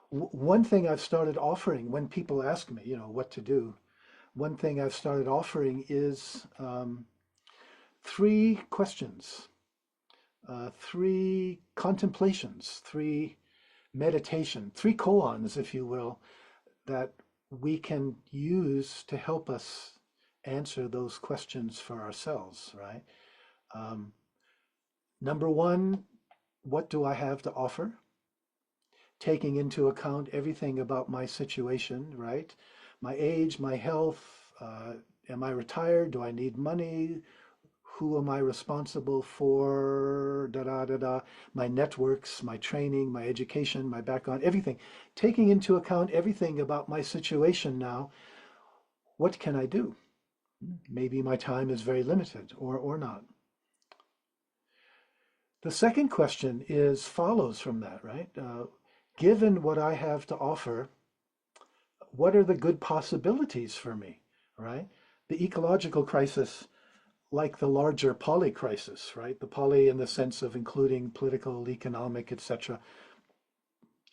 one thing I've started offering when people ask me, what to do, one thing I've started offering is three questions, three contemplations, three meditation, three koans, if you will, that we can use to help us answer those questions for ourselves, right? Um, Number one, what do I have to offer? Taking into account everything about my situation, right? My age, my health, am I retired? Do I need money? Who am I responsible for? Da da da da. My networks, my training, my education, my background, everything. Taking into account everything about my situation now, what can I do? Maybe my time is very limited or not. The second question is follows from that, right? Given what I have to offer, what are the good possibilities for me, right? The ecological crisis, like the larger poly crisis, right? The poly in the sense of including political, economic, etc.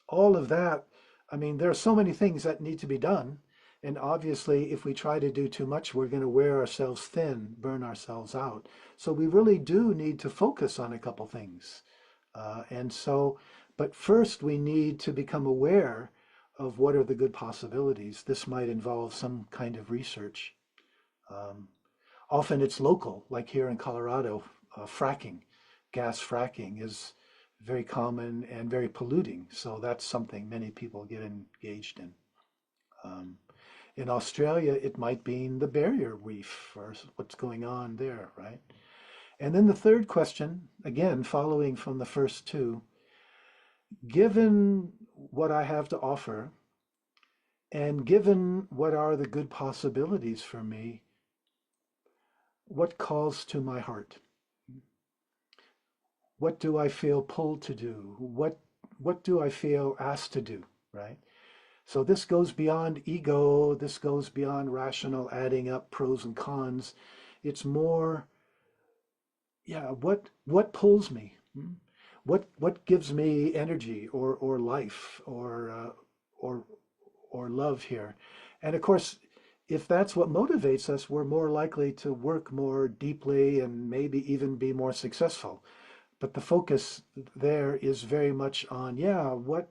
All of that, I mean, there are so many things that need to be done. And obviously, if we try to do too much, we're going to wear ourselves thin, burn ourselves out. So we really do need to focus on a couple things. But first we need to become aware of what are the good possibilities. This might involve some kind of research. Um, Often it's local, like here in Colorado, fracking, gas fracking is very common and very polluting. So that's something many people get engaged in. Um, in Australia, it might be the barrier reef or what's going on there, right? And then the third question, again, following from the first two, given what I have to offer and given what are the good possibilities for me, what calls to my heart? What do I feel pulled to do? What do I feel asked to do, right? So this goes beyond ego, this goes beyond rational adding up pros and cons. It's more, yeah, what pulls me? What gives me energy or life or or love here? And of course, if that's what motivates us, we're more likely to work more deeply and maybe even be more successful. But the focus there is very much on, yeah, what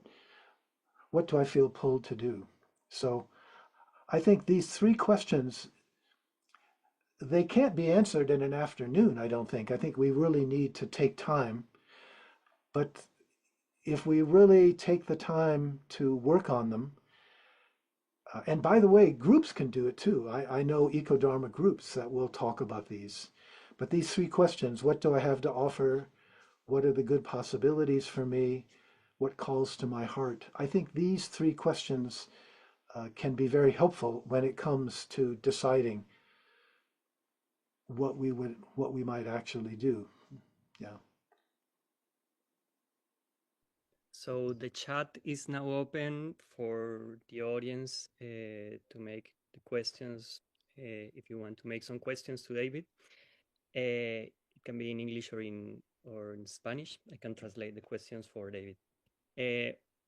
do I feel pulled to do? So I think these three questions, they can't be answered in an afternoon, I don't think. I think we really need to take time. But if we really take the time to work on them, and by the way, groups can do it too. I know eco-dharma groups that will talk about these. But these three questions, what do I have to offer? What are the good possibilities for me? What calls to my heart? I think these three questions can be very helpful when it comes to deciding what we might actually do. Yeah. So the chat is now open for the audience to make the questions. If you want to make some questions to David, It can be in English or in Spanish. I can translate the questions for David.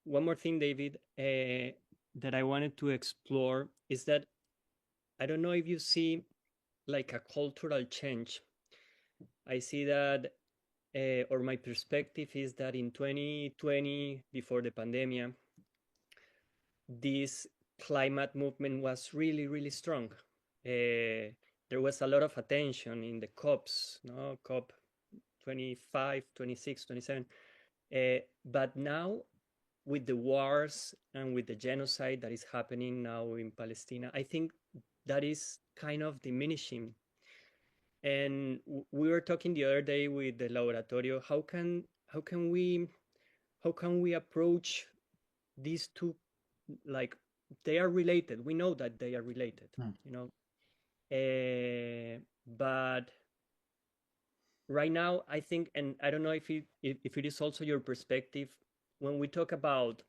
One more thing, David, that I wanted to explore is that I don't know if you see like a cultural change. I see that, or my perspective is that in 2020, before the pandemic, this climate movement was really, really strong. There was a lot of attention in the COPs, no? COP 25, 26, 27. But now, with the wars and with the genocide that is happening now in Palestine, I think that is kind of diminishing. And we were talking the other day with the Laboratorio. How can we approach these two, like they are related. We know that they are related, you know. But right now, I think, and I don't know if it is also your perspective, when we talk about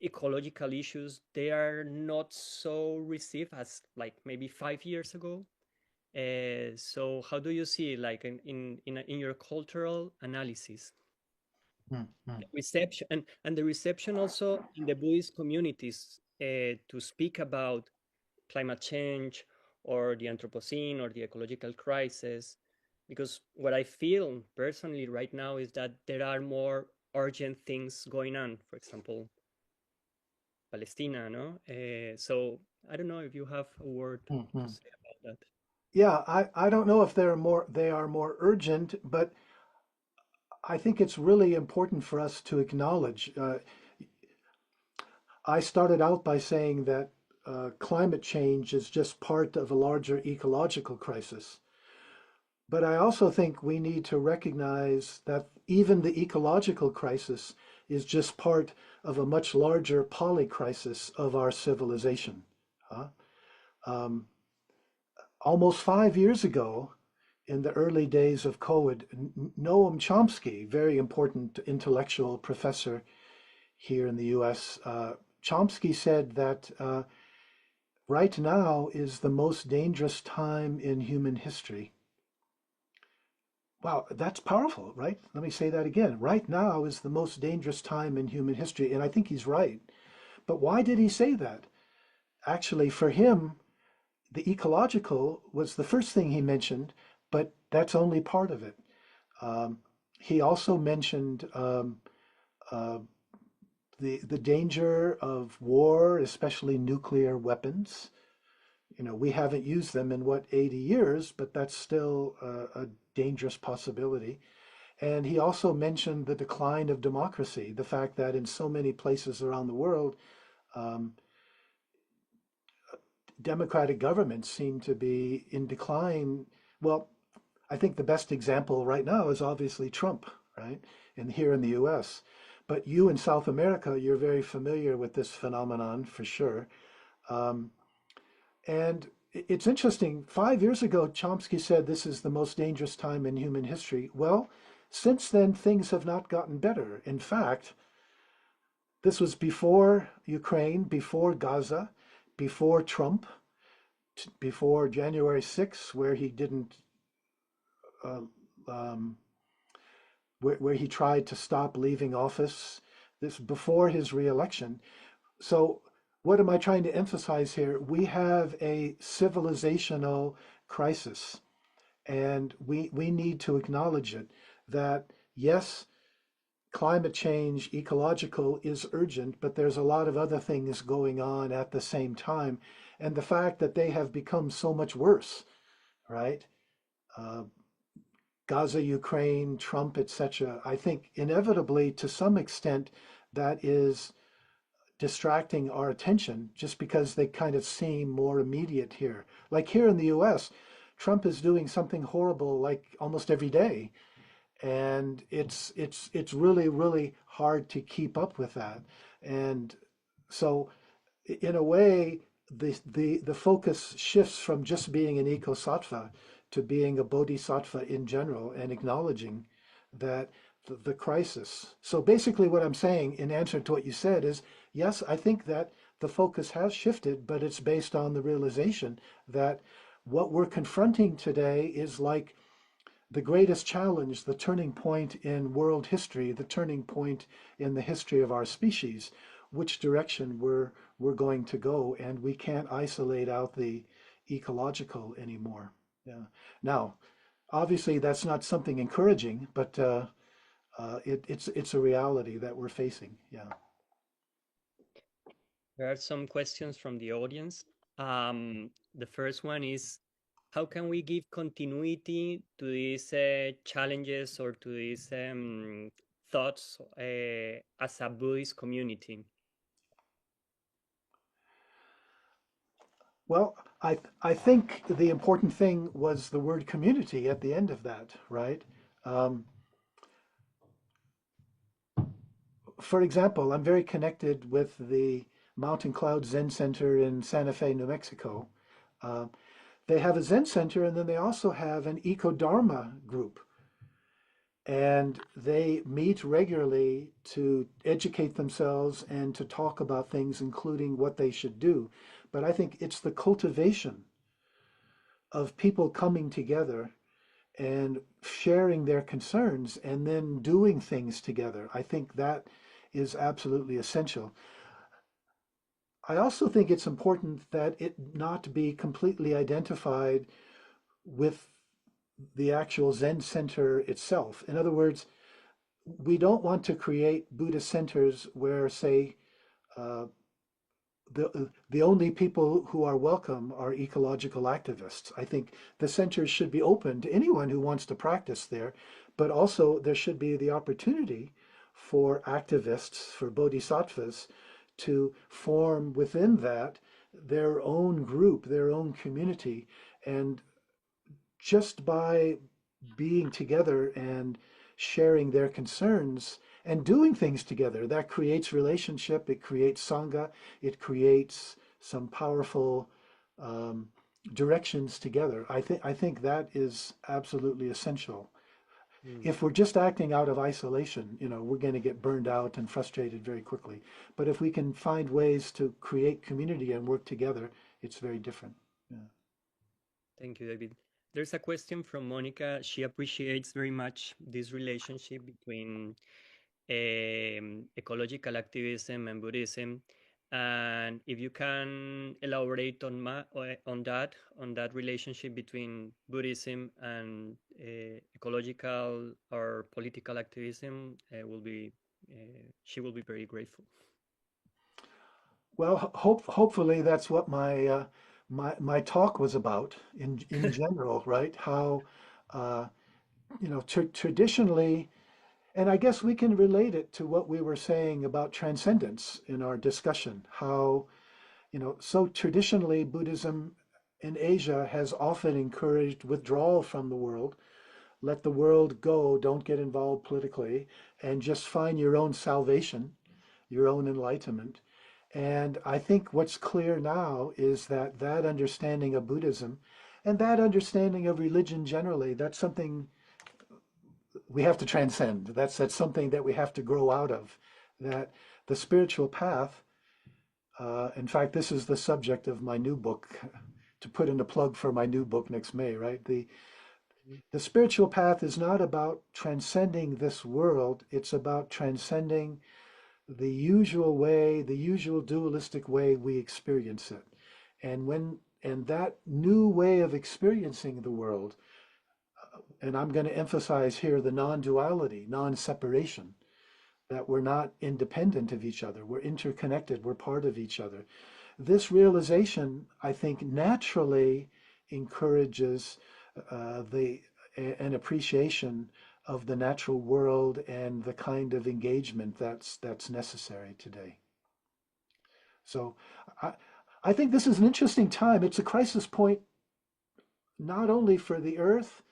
ecological issues, they are not so received as like maybe 5 years ago. So how do you see it, like in your cultural analysis? The reception and the reception also in the Buddhist communities to speak about climate change or the Anthropocene or the ecological crisis, because what I feel personally right now is that there are more urgent things going on. For example, Palestina, no? So I don't know if you have a word to say about that. Yeah, I don't know if they are more urgent, but I think it's really important for us to acknowledge. I started out by saying that climate change is just part of a larger ecological crisis. But I also think we need to recognize that even the ecological crisis is just part of a much larger polycrisis of our civilization. Huh? Um, Almost 5 years ago, in the early days of COVID, Noam Chomsky, very important intellectual professor here in the US, Chomsky said that right now is the most dangerous time in human history. Wow, that's powerful, right? Let me say that again. Right now is the most dangerous time in human history, and I think he's right. But why did he say that? Actually, for him, the ecological was the first thing he mentioned, but that's only part of it. Um, he also mentioned uh, the danger of war, especially nuclear weapons. You know, we haven't used them in what, 80 years, but that's still a dangerous possibility. And he also mentioned the decline of democracy, the fact that in so many places around the world, um, democratic governments seem to be in decline. Well, I think the best example right now is obviously Trump, right? And here in the US. But you in South America, you're very familiar with this phenomenon for sure. Um, and it's interesting. 5 years ago, Chomsky said this is the most dangerous time in human history. Well, since then, things have not gotten better. In fact, this was before Ukraine, before Gaza, before Trump, before January 6th, where he didn't, uh, um, where he tried to stop leaving office. This before his reelection. So, what am I trying to emphasize here? We have a civilizational crisis, and we need to acknowledge it. That yes, climate change, ecological is urgent, but there's a lot of other things going on at the same time. And the fact that they have become so much worse, right? Uh, Gaza, Ukraine, Trump, etc. I think inevitably, to some extent, that is distracting our attention just because they kind of seem more immediate here. Like here in the US, Trump is doing something horrible like almost every day. And it's really, really hard to keep up with that. And so in a way, the focus shifts from just being an ecosattva to being a bodhisattva in general and acknowledging that the crisis. So basically what I'm saying in answer to what you said is, yes, I think that the focus has shifted, but it's based on the realization that what we're confronting today is like the greatest challenge, the turning point in world history, the turning point in the history of our species, which direction we're going to go, and we can't isolate out the ecological anymore. Yeah. Now, obviously, that's not something encouraging, but it's a reality that we're facing. Yeah. There are some questions from the audience. The first one is, how can we give continuity to these challenges or to these thoughts as a Buddhist community? Well, I think the important thing was the word community at the end of that, right? Um, for example, I'm very connected with the Mountain Cloud Zen Center in Santa Fe, New Mexico. Uh, they have a Zen Center, and then they also have an Eco-Dharma group. And they meet regularly to educate themselves and to talk about things, including what they should do. But I think it's the cultivation of people coming together and sharing their concerns and then doing things together. I think that is absolutely essential. I also think it's important that it not be completely identified with the actual Zen center itself. In other words, we don't want to create Buddhist centers where, say, uh, the only people who are welcome are ecological activists. I think the centers should be open to anyone who wants to practice there, but also there should be the opportunity for activists, for bodhisattvas, to form within that their own group, their own community, and just by being together and sharing their concerns and doing things together. That creates relationship, it creates sangha, it creates some powerful um, directions together. I think that is absolutely essential. Mm. If we're just acting out of isolation, we're going to get burned out and frustrated very quickly. But if we can find ways to create community and work together, it's very different. Yeah. Thank you, David. There's a question from Monica. She appreciates very much this relationship between ecological activism and Buddhism. And if you can elaborate on that relationship between Buddhism and ecological or political activism, will be she will be very grateful. Well, hopefully that's what my talk was about in general, right? How traditionally, and I guess we can relate it to what we were saying about transcendence in our discussion. How so traditionally Buddhism in Asia has often encouraged withdrawal from the world. Let the world go. Don't get involved politically, and just find your own salvation, your own enlightenment. And I think what's clear now is that that understanding of Buddhism and that understanding of religion generally, that's something we have to transcend. That's something that we have to grow out of. That the spiritual path, in fact, this is the subject of my new book, to put in a plug for my new book next May, right? The spiritual path is not about transcending this world, it's about transcending the usual way, the usual dualistic way we experience it. And that new way of experiencing the world, and I'm going to emphasize here the non-duality, non-separation, that we're not independent of each other, we're interconnected, we're part of each other. This realization, I think, naturally encourages an appreciation of the natural world and the kind of engagement that's necessary today. So I, I think this is an interesting time. It's a crisis point not only for the earth,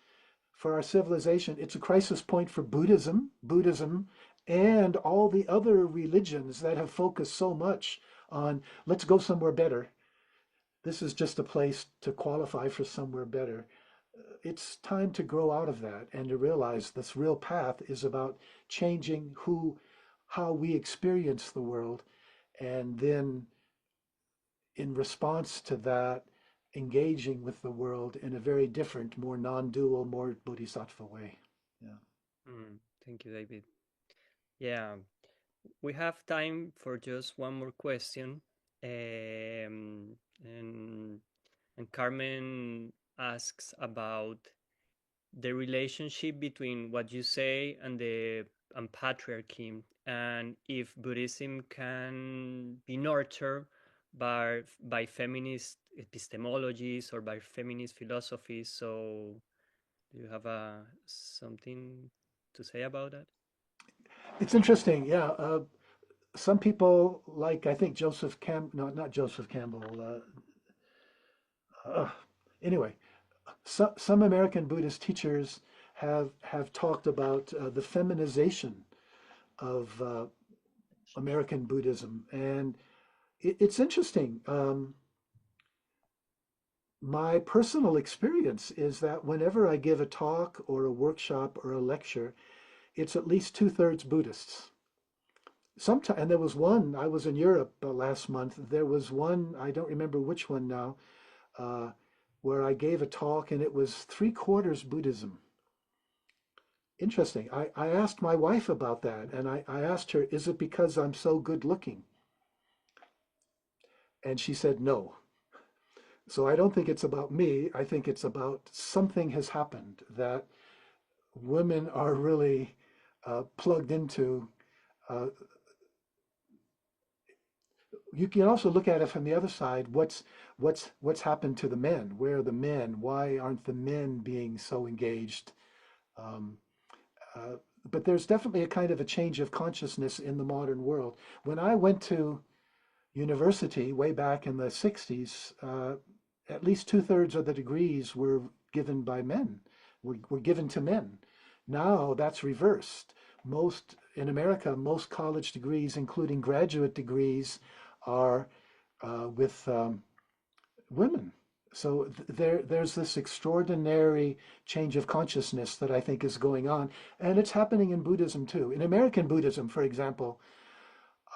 for our civilization, it's a crisis point for Buddhism, and all the other religions that have focused so much on let's go somewhere better. This is just a place to qualify for somewhere better. It's time to grow out of that and to realize this real path is about changing how we experience the world, and then in response to that, engaging with the world in a very different, more non-dual, more bodhisattva way. Yeah. Thank you, David. Yeah, we have time for just one more question. And Carmen asks about the relationship between what you say and the and patriarchy, and if Buddhism can be nurtured by feminist epistemologies or by feminist philosophies. So, do you have something to say about that? It's interesting. Yeah. Some people like, I think Joseph no, not Joseph Campbell. Uh, anyway, some American Buddhist teachers have talked about the feminization of American Buddhism, and it's interesting. My personal experience is that whenever I give a talk or a workshop or a lecture, it's at least two-thirds Buddhists. Sometimes, and there was one, I was in Europe last month. There was one, I don't remember which one now, uh, where I gave a talk and it was three-quarters Buddhism. Interesting. I asked my wife about that, and I asked her, is it because I'm so good looking? And she said no. So I don't think it's about me. I think it's about something has happened that women are really plugged into. Uh, you can also look at it from the other side. What's happened to the men? Where are the men? Why aren't the men being so engaged? Um, uh, but there's definitely a kind of a change of consciousness in the modern world. When I went to university way back in the 60s, at least two-thirds of the degrees were given by men, were given to men. Now that's reversed. Most in America, most college degrees, including graduate degrees, are with women. So there's this extraordinary change of consciousness that I think is going on, and it's happening in Buddhism too. In American Buddhism, for example,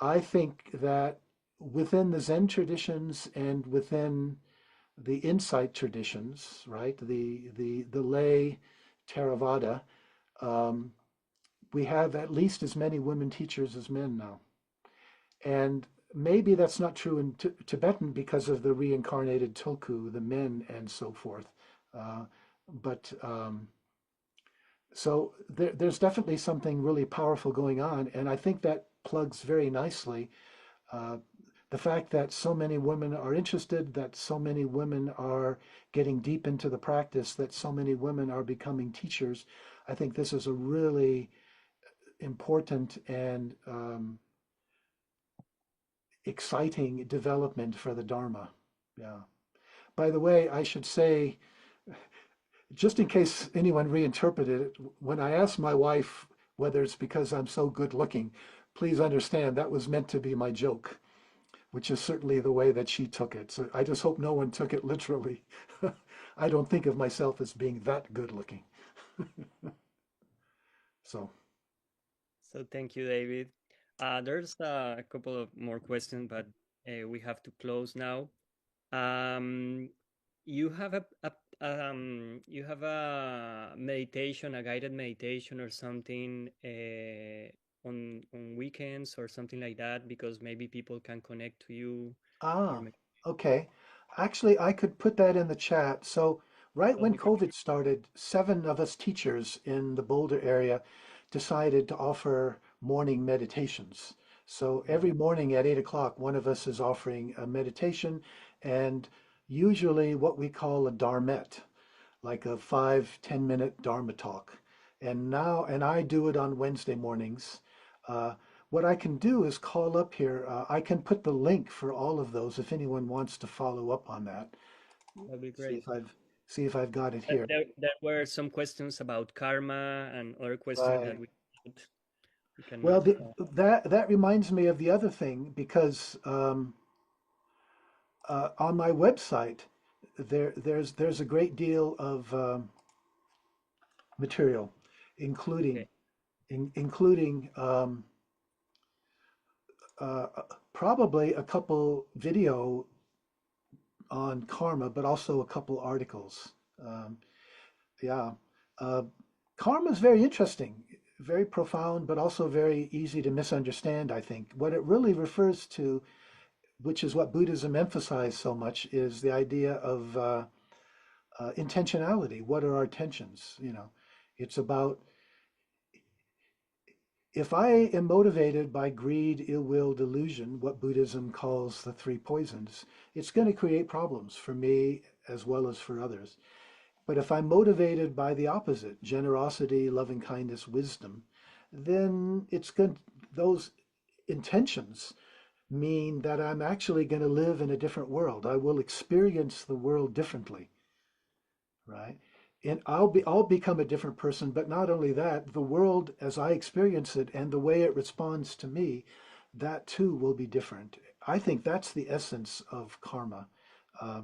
I think that within the Zen traditions and within the insight traditions, right, the lay Theravada, um, we have at least as many women teachers as men now. And maybe that's not true in Tibetan because of the reincarnated tulku, the men, and so forth. Uh, but so there's definitely something really powerful going on, and I think that plugs very nicely uh, the fact that so many women are interested, that so many women are getting deep into the practice, that so many women are becoming teachers. I think this is a really important and exciting development for the Dharma. Yeah. By the way, I should say, just in case anyone reinterpreted it, when I asked my wife whether it's because I'm so good looking, please understand that was meant to be my joke, which is certainly the way that she took it. So I just hope no one took it literally. I don't think of myself as being that good looking. So, So thank you, David. There's a couple of more questions, but we have to close now. Um, you have you have a meditation, a guided meditation or something on weekends or something like that, because maybe people can connect to you or ah, maybe okay. Actually, I could put that in the chat. So, right that would when be great. COVID started, seven of us teachers in the Boulder area decided to offer morning meditations. So Mhm. every morning at 8 o'clock, one of us is offering a meditation and usually what we call a dharmet, like a 5-10 minute Dharma talk. And I do it on Wednesday mornings. Uh, what I can do is call up here. I can put the link for all of those if anyone wants to follow up on that. That'd be See great. if I've got it here. There were some questions about karma and other questions that Right. we Well, cannot. that reminds me of the other thing because on my website there's a great deal of material, including Okay. including uh, probably a couple video on karma, but also a couple articles. Yeah. Karma is very interesting, very profound, but also very easy to misunderstand, I think. What it really refers to, which is what Buddhism emphasized so much, is the idea of intentionality. What are our intentions? You know, it's about if I am motivated by greed, ill will, delusion, what Buddhism calls the three poisons, it's going to create problems for me as well as for others. But if I'm motivated by the opposite, generosity, loving kindness, wisdom, then it's good. Those intentions mean that I'm actually going to live in a different world. I will experience the world differently, right? And I'll become a different person, but not only that, the world as I experience it and the way it responds to me, that too will be different. I think that's the essence of karma. Uh,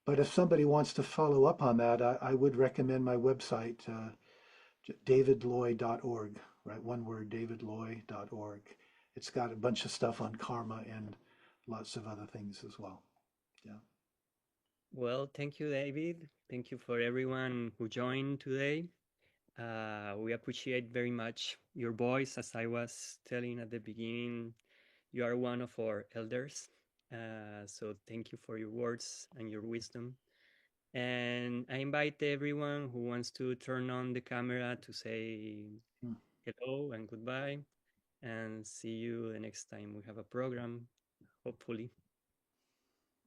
but if somebody wants to follow up on that, I would recommend my website, davidloy.org, right? One word, davidloy.org. It's got a bunch of stuff on karma and lots of other things as well. Yeah. Well, thank you, David. Thank you for everyone who joined today. We appreciate very much your voice. As I was telling at the beginning, you are one of our elders. So thank you for your words and your wisdom. And I invite everyone who wants to turn on the camera to say hello and goodbye, and see you the next time we have a program, hopefully.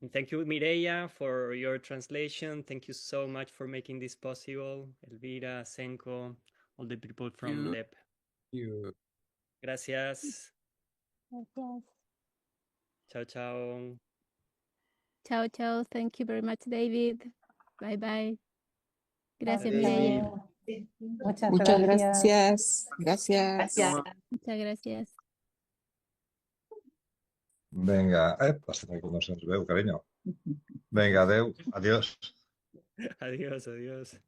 And thank you, Mireia, for your translation. Thank you so much for making this possible. Elvira, Senko, all the people from LEP. You. Gracias. Gracias. Ciao, ciao. Ciao, ciao. Thank you very much, David. Bye, bye. Gracias, David. Mireia. Muchas Gracias. Gracias. Muchas gracias. Vinga, hasta que no se'ns veu, carinyo. Vinga, adeu, adiós. Adiós, adiós.